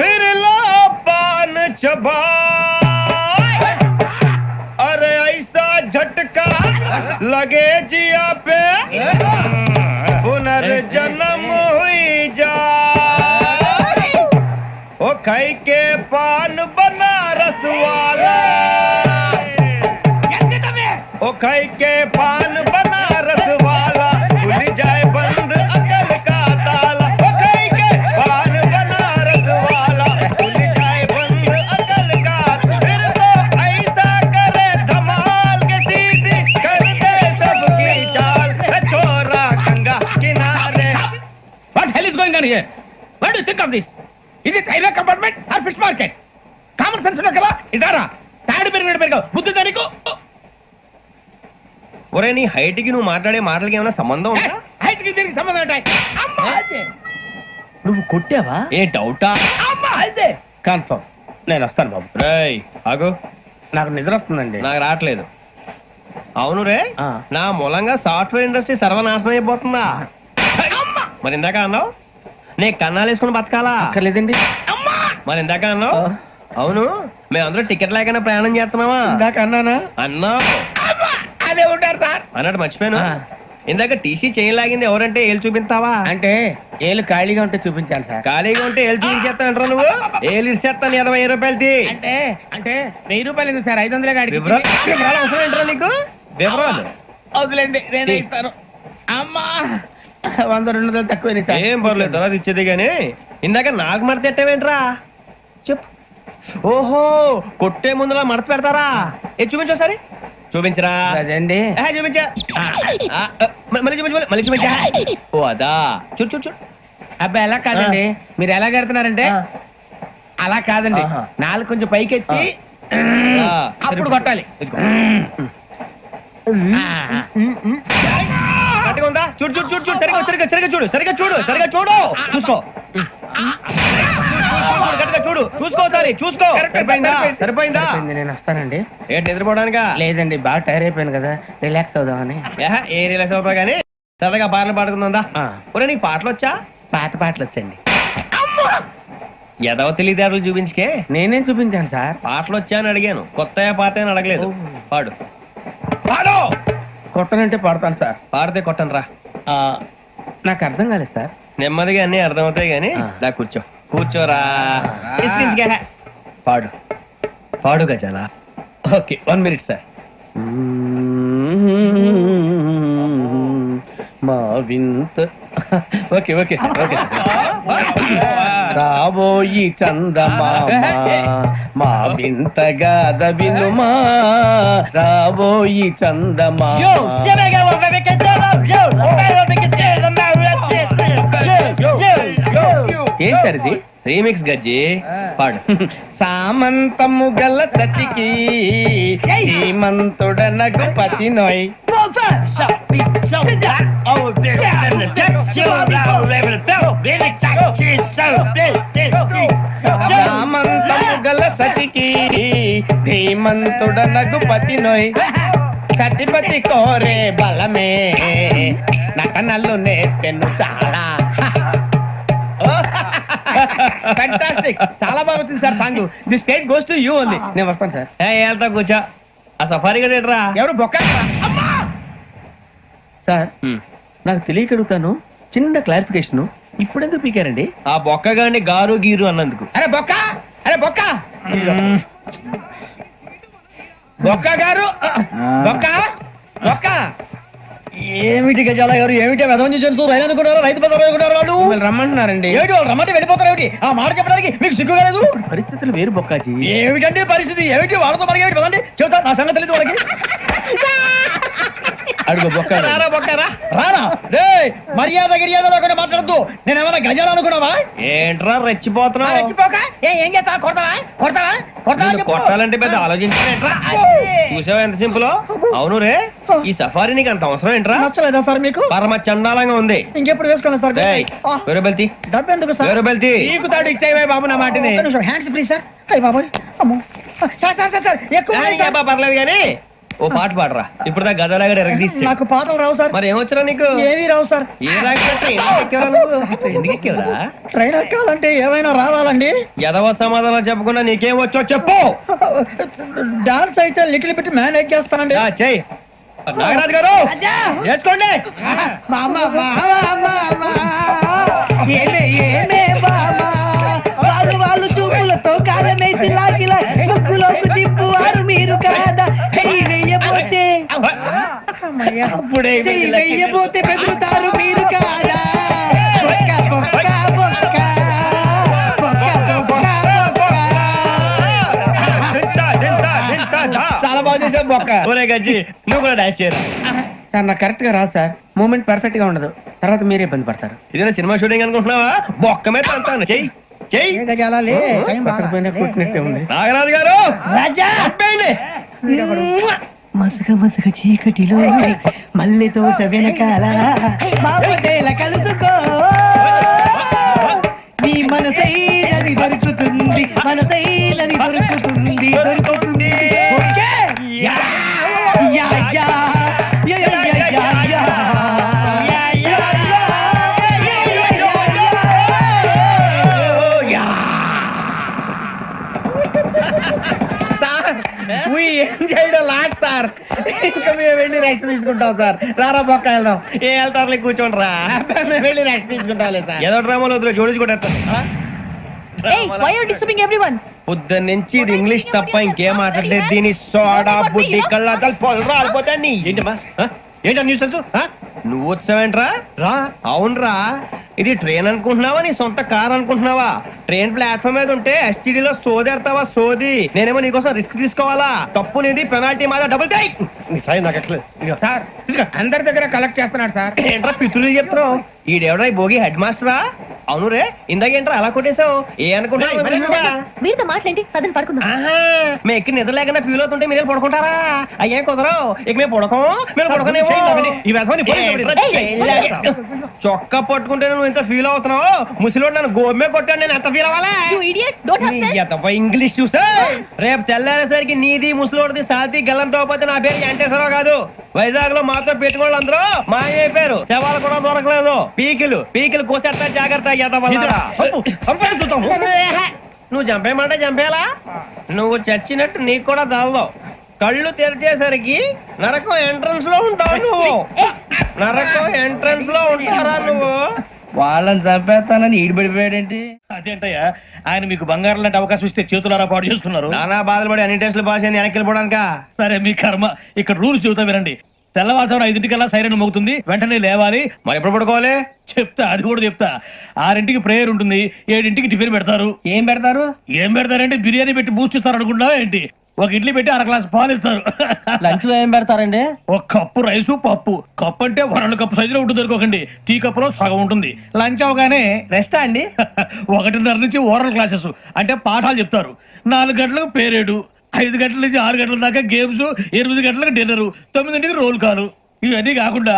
फिर ला पान चबा। अरे ऐसा झटका लगे जिया पे, पुनर्जन्म हुई जा। ओ खाई के पान बनारस वाला, ओ खाई के पान बनारस वाला, खुल जाए बंद अकल का ताला। ओ खाई के पान बनारस वाला, खुल जाए बंद अकल का। फिर तो ऐसा करे धमाल के सीधी कर दे सबकी चाल। छोरा गंगा किनारे। What hell is going on here? What do you think of this? Is it railway compartment or fish market? Common sense ఉన్నా కదా ఇదారా తాడు పెరిగావు బుద్ధి దానికి. ఒరే నీ హైట్ కి నువ్వు మాట్లాడే మాటలకి ఏమైనా సంబంధం ఉందా? హైట్ కి దీనికి సంబంధం ఉంటాయి. అమ్మా నువ్వు కొట్టావా? ఏ డౌటా? అమ్మా అయితే కన్ఫర్మ్ నేను వస్తాను బాబు. రేయ్ ఆగు, నాకు నిద్ర వస్తుందండి. నాకు రావట్లేదు. అవును రే, నా మూలంగా సాఫ్ట్వేర్ ఇండస్ట్రీ సర్వనాశనం అయిపోతుందా? మరి ఇందాక అన్నావు నే కన్నాలు వేసుకుని బతకాలా? లేదండి. మరి ఇందాక అన్నావు అవును మేమందరూ టికెట్ లేకనే ప్రయాణం చేస్తున్నావా? ఇందాక అన్నానా? అన్నావు. అదే ఉంటారు సార్ అన్నట్టు మర్చిపోయాను. ఇందాక టీసీ చేయి లాగింది ఎవరంటే ఏళ్ళు చూపిస్తావా? అంటే ఏళ్ళు ఖాళీగా ఉంటే చూపించాలి సార్. ఖాళీగా ఉంటే ఏళ్ళు చూపించేస్తానంటారా నువ్వు? ఏళ్ళు ఇచ్చేస్తాను 20 రూపాయలది. అంటే అంటే 1000 రూపాయలు ఎందుకు సార్? 500 గాడికి వివరాలు అవసరం ఏంటరా నీకు? వివరాలు వదిలేండి, నేనే ఇస్తాను. అమ్మా 100-200 తక్కువ సార్. ఏం పర్లేదు, తర్వాత ఇచ్చేది గానీ ఇందాక నాకు మడత ఎట్టవేంట్రా చెప్పు. ఓహో కొట్టే ముందులా మడత పెడతారా? ఏ చూపించు ఒకసారి. చూపించరా? అదండి చూపించా. మళ్ళీ చూపించు, మళ్ళీ చూపించా. ఓ అదా, చూడు చూడు చూడు. అబ్బాయి ఎలా కాదండి, మీరు ఎలా కడుతున్నారంటే అలా కాదండి. నాలుగు కొంచెం పైకెత్తి అప్పుడు కొట్టాలి. కరెక్ట్గా ఉందా? చూడు చూడు చూడు చూడు, సరిగా సరిగా సరిగా చూడు, సరిగా చూడు, సరిగా చూడు, చూసుకో. చూడు చూసుకో, సరే చూసుకో. సరిపోయిందా? సరిపోయిందా? నేను వస్తానండి. ఏంటి నిద్రపోవడానికా? లేదండి, బాగా టైర్ అయిపోయాను కదా, రిలాక్స్ అవుదామని. ఏ రిలాక్స్ అవుతావు కానీ సరదాగా పాటలు పాడుకుందా? ఒరే నీకు పాటలు వచ్చా? పాత పాటలు వచ్చండి. ఎదవ తెలివితేటలు చూపించుకే. నేనేం చూపించాను సార్? పాటలు వచ్చా అని అడిగాను, కొత్త పాత అని అడగలేదు. పాడు పాడు. కొట్టనంటే పాడతాను సార్. పాడితే కొట్టను రా. నాకు అర్థం కాలేదు సార్. నెమ్మదిగా అన్ని అర్థమవుతాయి గానీ నా కూర్చో. కూర్చోరా. పాడు పాడు గజాల. Okay 1 minute sir. మా వింత. Okay okay okay. రాబోయి చందమామ మా వింతగా వినుమా, రాబోయి చందమామ. ఏం సార్ ఇది? రీమిక్స్ గజ్జి. పాడు. సామంతము గల సతికి శ్రీమంతుడనగు పతి నోయ్. సామంతము గల సతికి ధీమంతుడనగు పతి నోయ్ సతిపతి కోరే బలమే నటనలు నేర్పెను చాలా. ఫ్యాంటాస్టిక్, చాలా బాగా వచ్చింది sir song. The state goes to you only. నేను వస్తాను సార్. వెళ్తా కూర్చో. ఆ సఫారీ గడేట్రా ఎవరు బొక్క సార్? నాకు తెలియక అడుగుతాను, చిన్న క్లారిఫికేషన్. ఇప్పుడెందుకు పీకారండి? ఆ బొక్క గాని గారు గీరు అన్నందుకు. అరే బొక్క, అరే బొక్క, బొక్క గారు, బొక్క బొక్క. ఏమిటి గజాల గారు, ఏమిటి వెదవని చేస్తూ రైలు అనుకున్నారు, రైతు బజార్ అనుకున్నారు వాళ్ళు? మిమ్మల్ని రమ్మంటున్నారండి. ఏమిటి వాళ్ళు రమ్మంటే వెళ్ళిపోతారు ఏమిటి? ఆ మాట చెప్పడానికి మీకు సిగ్గు కాలేదు? పరిస్థితులు వేరు బొక్కాజీ. ఏమిటంటే పరిస్థితి, ఏమిటి వాళ్ళతో మనకి ఏమిటి పదండి చెబుతా, నా సంగతి తెలియదు వాళ్ళకి. అడుగు బొక్క. రారా బొక్కరా. రానా రే, మర్యాద గిర్యాద లేకుండా మాట్లాడద్దు. నేను ఏమైనా గజాలు అనుకున్నావా? ఏంట్రా రెచ్చిపోతున్నావు? రెచ్చిపోక ఏం చేస్తావా? కొడతావా కొడతావా కొడతావా నిన్ను చెప్పు. కొట్టాలంటే పెద్ద ఆలోచించానేంట్రా. చూసావా ఎంత సింపుల్. అవును రే, ఈ సఫారీ నీకు అంత అవసరం ఏంట్రా? నచ్చలేదా సార్ మీకు? పరమ చండాలంగా ఉంది. ఇంకెప్పుడు వేసుకోండి సార్. ఏయ్, వేరే బెల్తి, డబ్బు ఎందుకు సార్? వేరే బెల్తి. నీకు తాడు ఇచ్చేవే బాబు నా మాటని. Hands please sir. అయ్యి బాబు అమ్మో సార్ సార్ సార్ సార్ ఎక్కువ ఉన్నాయి సార్. పర్లేదు కానీ ఓ పాట పాడరా. ఇప్పుడు దా గదలాగడ ఎరగదీసి. నాకు పాటలు రావు సార్. మరి ఏమొచ్చరా నీకు? ఏమీ రావు సార్. ఏ రాకపోతే ఎందుకు ఎక్కేవరా? ట్రైన్ ఎక్కాలంటే ఏమైనా రావాలండి. ఎదవ సమాధానం చెప్పకుండా నీకేం వచ్చో చెప్పు. డాన్స్ అయితే లిటిల్ బిట్ మేనేజ్ చేస్తానండి. చెయ్యి. నాగరాజు గారు చేసుకోండి. వాళ్ళు వాళ్ళు చూపులతో కాలమేసి లాగిలా ముక్కులోకి తిప్పువారు మీరు కాదా? చెయ్యి వెయ్యబోతే చెయ్యి వెయ్యబోతే బెదురుతారు మీరు కాదా? బొక్క బొక్క బొక్క బొక్క బొక్క బొక్క. చాలా బాగా చేసావు బొక్క. ఒరే గజ్జి, నువ్వు కూడా డాన్స్ చేయరా. సార్ నాకు కరెక్ట్ గా రాదు సార్. మూమెంట్ పర్ఫెక్ట్ గా ఉండదు, తర్వాత మీరే ఇబ్బంది పడతారు. ఇదేనా సినిమా షూటింగ్ అనుకుంటున్నావా? బొక్క మీద అంతాను. చెయ్యి చెయ్యి. ఏ గజాలాలే, టైం బాగా. పక్కన పోయినా కొట్టినట్టే ఉంది. నాగరాజు గారు రాజా చెప్పండి. మసక మసక చీకటిలో మల్లె తోట వెనకాల బాబేల కలుసుకో, నీ మనసైనది దొరుకుతుంది, మనసైనది దొరుకుతుంది దొరుకుతుంది. Okay yeah yeah yeah yeah yeah yeah yeah yeah. We enjoyed a lot, sir. ఇంకా మేము వెళ్ళి రెస్ట్ తీసుకుంటాం సార్. రారా బొక్క వెళ్దాం. ఏ వెళ్తారులే, కూర్చోండి రా. మేము వెళ్ళి రెస్ట్ తీసుకుంటాంలే సార్. ఏదో డ్రామాలో వద్దులే, జోడించుకుంటా. Hey, why are you disturbing everyone? పొద్దున్న నుంచి ఇది ఇంగ్లీష్ తప్ప ఇంకేం మాట్లాడలేదు. దీని సోడా బుద్ధి కళ్ళ పొలు రాలిపోతా. నీ ఏంటమ్మా ఏంటా న్యూస్ నువ్వు వచ్చావేంట్రా? రా. అవునరా, ఇది ట్రైన్ అనుకుంటున్నావా నీ సొంత కార్ అనుకుంటున్నావా? ట్రైన్ ప్లాట్ఫామ్ మీద ఉంటే ఎస్టీడీలో సోదేడతావా సోది? నేనేమో నీకోసం రిస్క్ తీసుకోవాలా? తప్పు నీది, పెనాల్టీ మాదా, డబుల్ టై. సార్ అందరి దగ్గర కలెక్ట్ చేస్తున్నాడు సార్. ఏంట్రా పితులు చెప్తున్నావు? ఈడెవడ్రా ఈ భోగి హెడ్ మాస్టరా? అవును రే, ఇందాకేంట్రా అలా కొట్టేశావు? ఏ అనుకుంటున్నావు? మీరుతో మాట్లాడి పదని పడుకుందాం. మేము ఎక్కి నిద్ర లేకుండా ఫీల్ అవుతుంటే మీరే పడుకుంటారా? అయ్యే కుదరవు. ఇక మేము పడకం, మేము పడకనేమో. చొక్కా పట్టుకుంటే నువ్వు ఎంత ఫీల్ అవుతున్నావు? ముసలివాడు నన్ను గోమే కొట్టాడు, నేను ఎంత ఫీల్ అవ్వాలా? You idiot, don't have sense. English చూసా రేపు తెల్లారేసరికి నీది ముసలోడిది సాతి గల్లంతో పోతే నా పేరు వెంకటేశ్వరరావు కాదు. వైజాగ్ లో మాతో పెట్టుకోళ్ళు అందరూ మాయైపోయారు. శవాలు కూడా దొరకలేదు. పీకిలు కోసేస్తా, జాగ్రత్త. నువ్వు చంపేయమంటే చంపేలా? నువ్వు చచ్చినట్టు నీకు కూడా తగదు. కళ్ళు తెరిచేసరికి నరకం ఎంట్రన్స్ లో ఉంటావు నువ్వు. నరకం ఎంట్రన్స్ లో ఉంటారా నువ్వు? వాళ్ళని చంపేస్తానని ఈడిపడిపోయాడేంటి? అదేంటయ్యా, ఆయన మీకు బంగారం లాంటి అవకాశం ఇస్తే చేతులారా పాటు చేసుకున్నారు. నానా బాధలు పడి అన్ని టెస్టులు పాస్ అయింది, వెనక్కి వెళ్ళిపోవడానికా? సరే మీ కర్మ. ఇక్కడ రూల్స్ చెబుతా వినండి. తెల్లవారుజామున 5 సైరన్ మోగుతుంది, వెంటనే లేవాలి. మరి ఎప్పుడు పడుకోవాలి? చెప్తా, అది కూడా చెప్తా. 6 ప్రేయర్ ఉంటుంది, 7 టిఫిన్ పెడతారు. ఏం పెడతారు? ఏం పెడతారంటే బిర్యానీ పెట్టి బూస్ట్ ఇస్తారు అనుకుంటావా ఏంటి? ఒక ఇడ్లీ పెట్టి 1 గ్లాస్ పాలు ఇస్తారు. లంచ్ లో ఏం పెడతారండి? ఒక కప్పు రైసు, పప్పు. కప్పు అంటే 1 కప్పు సైజులో ఉంటుంది అనుకోకండి. టీ కప్పులో సగం ఉంటుంది. లంచ్ అవగానే రెస్టా అండి? 1:30 నుంచి ఓరల్ క్లాసెస్ అంటే పాఠాలు చెప్తారు. 4 గంటలకు పేరేడు, 5 గంటల నుంచి 6 గంటల దాకా గేమ్స్, 8 గంటలకు డిన్నర్, 9 రోల్ కాలు. ఇవన్నీ కాకుండా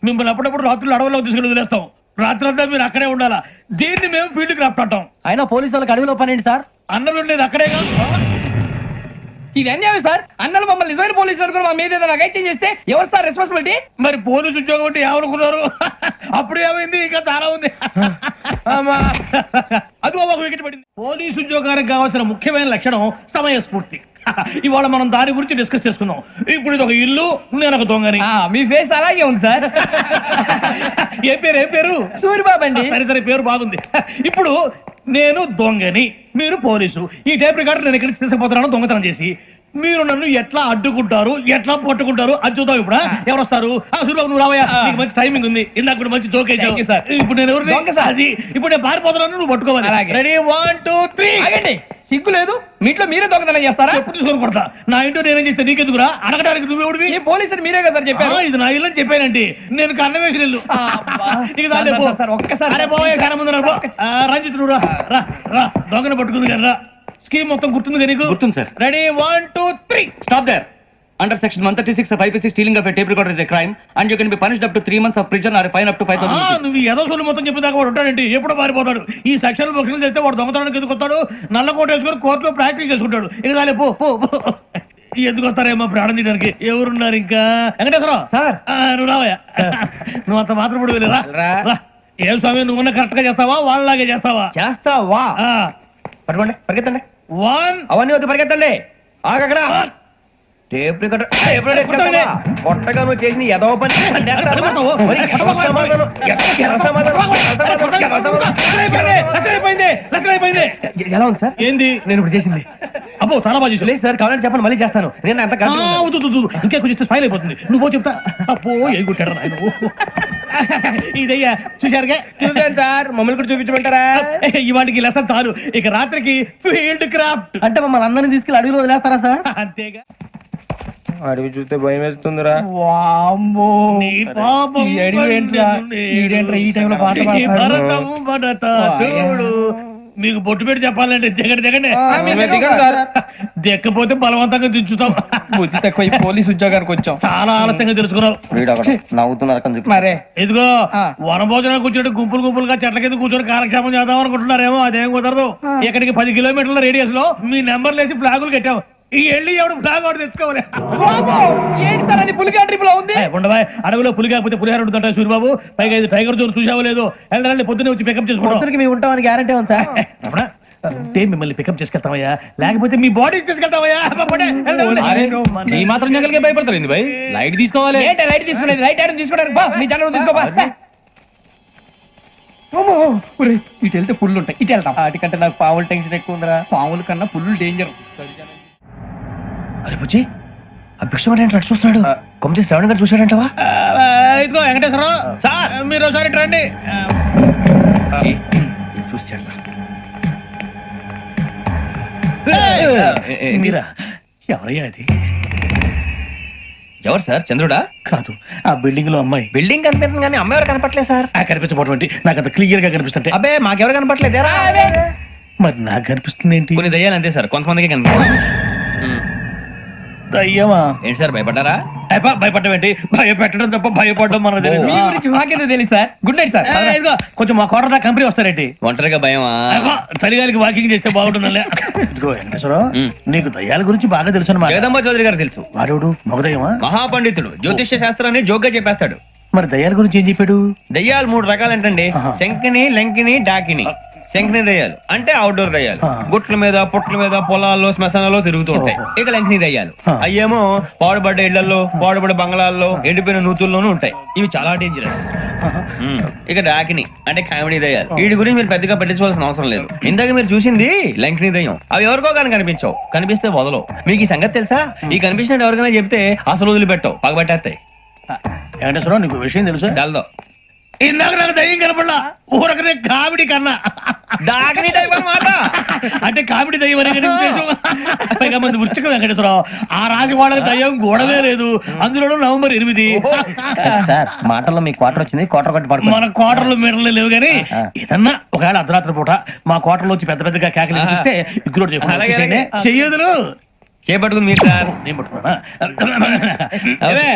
మిమ్మల్ని అప్పుడప్పుడు రాత్రులు అడవుల్లో తీసుకుని వదిలేస్తాం. రాత్రంతా మీరు అక్కడే ఉండాలా. దీన్ని మేము ఫీల్డ్ క్రాఫ్ట్ అంటాం. అయినా పోలీసు వాళ్ళకి అడవిలో పనేంటి సార్? అన్నం ఉండేది అక్కడే కాదు. ఇది అన్యాయం సార్. అన్నలు మమ్మల్ని నిజమైన పోలీసులు అనుకుని మా మీద ఏదైనా నగైత్యం చేస్తే ఎవరు సార్ రెస్పాన్సిబిలిటీ? మరి పోలీసు ఉద్యోగం అంటే ఏమనుకున్నారు? అప్పుడు ఏమైంది? ఇంకా చాలా ఉంది. అదిగో ఒక వికెట్ పడింది. పోలీసు ఉద్యోగానికి కావాల్సిన ముఖ్యమైన లక్షణం సమయస్ఫూర్తి. ఇవాళ మనం దాని గురించి డిస్కస్ చేసుకుందాం. ఇప్పుడు ఇది ఒక ఇల్లు, నేను ఒక దొంగని. మీ ఫేస్ అలాగే ఉంది సార్. ఏ పేరు? సూరిబాబు అండి. సరే పేరు బాగుంది. ఇప్పుడు నేను దొంగని, మీరు పోలీసు. ఈ టైప్ రికార్డు నేను ఇక్కడికి తీసుకుపోతున్నాను దొంగతనం చేసి. మీరు నన్ను ఎట్లా అడ్డుకుంటారు, ఎట్లా పట్టుకుంటారు అది చూద్దాం. ఇప్పుడు ఎవరు వస్తారు? సూరిబాబు నువ్వు రావయ్యా, నీకు మంచి టైమింగ్ ఉంది. ఇందాక కూడా మంచి జోక్ వేసావు సార్. ఇప్పుడు నేను ఎవరు? అది ఇప్పుడు నేను పారిపోతున్నాను, నువ్వు పట్టుకోవాలి. రెడీ 1 2 3. ఆగండి, సిగ్గు లేదు? మీ ఇంట్లో మీరే దొంగతనం చేస్తారా? చెప్పు తీసుకొని కొడతా. నా ఇంట్లో నేనేం చేస్తే నీకెందుకురా? అడగడానికి నువ్వెవడివి? ఈ పోలీసులు మీరే కదా సార్ చెప్పారు. ఇది నా ఇల్లు అని చెప్పానండి. నేను కన్నం వేసిన ఇల్లు. ఒక్కసారి రంజిత్ నువ్వు రా దొంగను పట్టుకుంది కదా. స్కీమ్ మొత్తం గుర్తుంది కదా నీకు? గుర్తుంది sir. Ready 1 2 3. Stop there. Under section 136 of IPC, stealing of a tape recorder is a crime and you can be punished up to 3 months of prison or a fine up to 5,000 rupees. నువ్వు ఏదో సొల్లు మొత్తం చెప్పేదాకా వాడు ఉంటాడండి. ఎప్పుడు పారిపోతాడు? ఈ సెక్షన్ బుక్స్ చేస్తే వాడు దొంగతనానికి ఎందుకు వస్తాడు? నల్ల కోట వేసుకొని కోర్టులో ప్రాక్టీస్ చేసుకుంటాడు. ఇక చాలే పో. ఎందుకు వస్తారేమో ప్రాణం తీయడానికి. ఎవరున్నారు ఇంకా? వెంకటేశ్వరరావు సార్, నువ్వు రావయ్యా. నువ్వు అంత మాత్రం ఇప్పుడు వెళ్ళి రా. ఏ స్వామి, నువ్వు కరెక్ట్ గా చేస్తావా వాళ్ళలాగే చేస్తావా? చేస్తావా? పట్టుకోండి, పరిగెత్తండి. 1. అవన్నీ వద్దు, పరిగెత్తండి. ఆగక్కడ టేప్ రికార్డర్ కొట్టగా నువ్వు చేసిన ఏదో పని. ఎలా ఉంది సార్? ఏంది నేను ఇప్పుడు చేసింది? అబ్బో చాలా బాగా చేసావు. లేదు సార్, కావాలంటే చెప్పండి, మళ్ళీ చేస్తాను. నేను అంత ఇంకే కొంచెం స్మైల్ అయిపోతుంది. నువ్వు చెప్తా. అబ్బో ఏ కొట్టాడు నాయన. ఇదయ్యా చూశారుగా? చూసాను సార్. మమ్మల్ని కూడా చూపించమంటారా? ఇవాటికి లెసన్ చాలు. ఇక రాత్రికి ఫీల్డ్ క్రాఫ్ట్. అంటే మమ్మల్ని అందరినీ తీసుకెళ్ళి అడుగులో వదిలేస్తారా సార్? అంతేగా. అడవి చూస్తే భయం వేస్తుందిరా. నీ పాపం ఈ టైంలో పాట భరతం భరత చూడు. మీకు బొట్టు పెట్టి చెప్పాలంటే దిగండి. దిక్కపోతే బలవంతంగా దించుతాం. బుద్ధి తక్కువ. ఈ పోలీస్ ఉద్యోగానికి వచ్చాం. చాలా ఆలస్యంగా తెలుసుకున్నావు. నవ్వుతున్నారు. మరే ఇదిగో వనభోజనం కూర్చొని గుంపులుగా చెట్ల కింద కూర్చొని కాలక్షేపం చేద్దాం అనుకుంటున్నారేమో. అదేం కుదరదు. ఇక్కడికి 10 కిలోమీటర్ల రేడియస్ లో మీ నెంబర్లు వేసి ఫ్లాగులు కట్టాం. ఈ వెళ్ళి ఎవడు ఫ్లాగ్ ఒకటి తెచ్చుకోవాలి. ఏంటి సార్ అది? పులిగా ట్రిప్ లో ఉంది. ఉండవా, అడవిలో పులి కాకపోతే పులిహార ఉంటుంటా సూరిబాబు. పైగా ఇది టైగర్ జోన్ చూసావో లేదో. వెళ్ళండి, పొద్దున్నే వచ్చి పికప్ చేసుకుంటాం. మేము ఉంటామని గ్యారంటీ ఉంది సార్. అంటే మిమ్మల్ని పికప్ చేసుకెళ్తామయ్యా, లేకపోతే మీ బాడీ తీసుకెళ్తామయ్యా. ఈ మాత్రం జంగల్కే భయపడతారు భయ్. లైట్ తీసుకోవాలి. లైట్ తీసుకునేది? లైట్ ఐటమ్ తీసుకోవడానికి మీ జనం తీసుకోబా. ఇటు వెళ్తే పుల్లు ఉంటాయి, ఇటు వెళ్తాం. వాటికంటే నాకు పావులు టెన్షన్ ఎక్కువ ఉందిరా. పాముల కన్నా పుల్లు డేంజర్. అరే బుజ్జి, ఆ భిక్షం ఏంటి చూస్తున్నాడు? కొమ్మ శ్రావణ్ గారు చూశాడంటవా? ఇదిగో వెంకటేశ్వరరావు సార్, మీరు ఒకసారి రండి. చూశాడు. మీరా? ఎవరయ్యా అది? ఎవరు సార్? చంద్రుడా? కాదు, ఆ బిల్డింగ్ లో అమ్మాయి. బిల్డింగ్ కనిపిస్తుంది కానీ అమ్మాయి ఎవరు కనపట్లేదు సార్. కనిపించబోటువంటి నాకు అంత క్లియర్ గా కనిపిస్తుంటే. అబ్బే మాకెవరు కనపట్లేదేరా? మరి నాకు కనిపిస్తుంది ఏంటి? కొన్ని దయ్యాలు అంతే సార్, కొంతమందికి కనిపిస్తుంది. దయ్యమా? ఏంటి సార్ భయపడ్డారా? భయపడడం ఏంటి? భయపెట్టడం తప్ప భయపడడం మన మీ గురించి మాకేదో తెలుసు సార్. Good night sir. కొంచెం మా కోట దాకా కంపెనీ వస్తారేంటి? ఒంటరిగా భయమా? చలిగాలికి వాకింగ్ చేస్తే బాగుంటుందిలే. ఇదిగో వెంకటేశ్వరరావు, నీకు దయ్యాల గురించి బాగా తెలుసు అన్నమాట. జగదంబ చౌదరి గారు తెలుసు. వాడోడు మగదయ్యమా? మహాపండితుడు, జ్యోతిష్య శాస్త్రాన్ని జోగ్గా చెప్పేస్తాడు. మరి దయ్యాల గురించి ఏం చెప్పాడు? దయ్యాలు 3 రకాలంటండి. శంకిని, లంకిని, డాకిని. శంకిని దయ్యాలు అంటే అవుట్డోర్ దయ్యాలు. గుట్ల మీద, పుట్ల మీద, పొలాల్లో, శ్మశానాల్లో తిరుగుతూ ఉంటాయి. ఇక లంకిని దయ్యాలు అయ్యేమో పాడుబడ్డ ఇళ్లలో, పాడుబడ్డ బంగ్లాల్లో, ఎండిపోయిన నూతుల్లోనూ ఉంటాయి. ఇవి చాలా డేంజరస్. ఇక డాకిని అంటే కామెడీ దయ్యాలు. వీటి గురించి మీరు పెద్దగా పట్టించుకోవాల్సిన అవసరం లేదు. ఇందాక మీరు చూసింది లంకిని దయ్యం. అవి ఎవరికో కానీ కనిపించవు, కనిపిస్తే వదలవు. మీకు ఈ సంగతి తెలుసా? ఈ కనిపించినట్టు ఎవరికైనా చెప్తే అసలు వదిలిపెట్టవు, పగబట్టేస్తాయి. వెంకటేశ్వరరావు, నీకు విషయం తెలుసు? డల్దో ఇందాక నాకు దయ్యం కనపడలా, ఊరకనే కామెడీ కన్నా. డాకిని టైప్ అన్నమాట. అంటే కామెడీ దయ్యం అనే పైగా మంది ఉచ్చక వెంకటేశ్వరరావు. ఆ రాజు వాళ్ళకి దయ్యం గోడవే లేదు, అందులో November 8. సార్ మాటల్లో మీ క్వార్టర్ వచ్చింది, క్వార్టర్ కొట్టి పడుకో. మన క్వార్టర్లో మీటర్లు లేవు కానీ ఏదన్నా ఒకవేళ అర్ధరాత్రి పూట మా క్వార్టర్లో వచ్చి పెద్ద పెద్దగా కేకలు చూస్తే ఇగ్గురు చెయ్యదులు చేపట్టుకుంది మీరు సార్. నేను పట్టుకున్నా.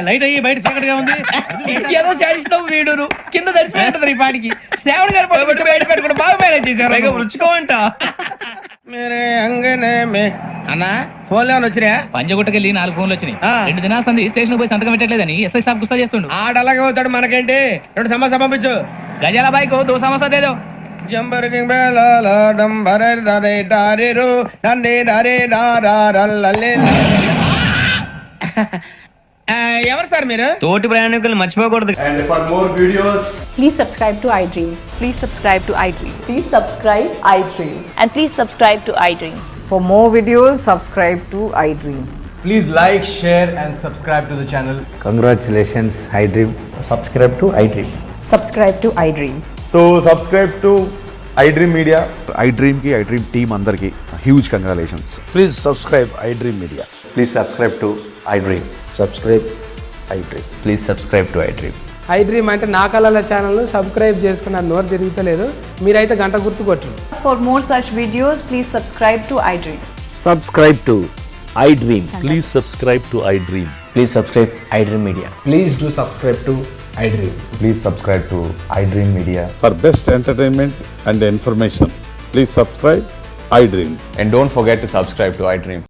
లైట్ అయ్యి బయట చీకటిగా ఉంది. ఏదో శాడిస్ట్ వీడును కింద దర్శనం ఈ పాటికి శ్రావణ్ గారు బయట పెట్టుకుంటే బాగా మేనేజ్ చేశారు. రుచుకోవంట. అన్నా ఫోన్ లో వచ్చినా పంజగుట్టకెళ్ళి 4 ఫోన్లు వచ్చినాయి. 2 దినాల సంది స్టేషన్ పోయి సంతకం పెట్టలేదని ఎస్ఐ సాబ్ గుస్తా చేస్తుండు. ఆడలాగే పోతాడు మనకేంటి 2 సమస్య పంపించు గజాల బైక్ 2 సమస్య దేదో. Jumper king బేలాల డంబరే డరే డారిరు నందే డరే డారల్లలే. ఎవరు సార్ మీరు? తోటి ప్రయాణికులు మర్చిపోకూడదు. And for more videos, Please subscribe to iDream. Please subscribe to iDream. Please subscribe iDream. And please subscribe to iDream. For more videos, subscribe to iDream. please like, share and subscribe to the channel. Congratulations I dream. Subscribe to iDream. Subscribe to iDream. So subscribe to iDream Media. I dream కి I dream team అందరికి huge congratulations. Please subscribe iDream Media. Please subscribe to I dream. Subscribe iDream. Please subscribe to I dream. iDream అంటే నా కళల channel subscribe చేసుకున్న నోరు తిరుగుతలేదు. మీరైతే గంట గుర్తు కొట్టండి. For more such videos, please subscribe to iDream. Subscribe to iDream. Please subscribe to iDream. Please subscribe I dream media. Please do subscribe to iDream. Please subscribe to I dream media. For best entertainment and information, please subscribe iDream. And don't forget to subscribe to iDream.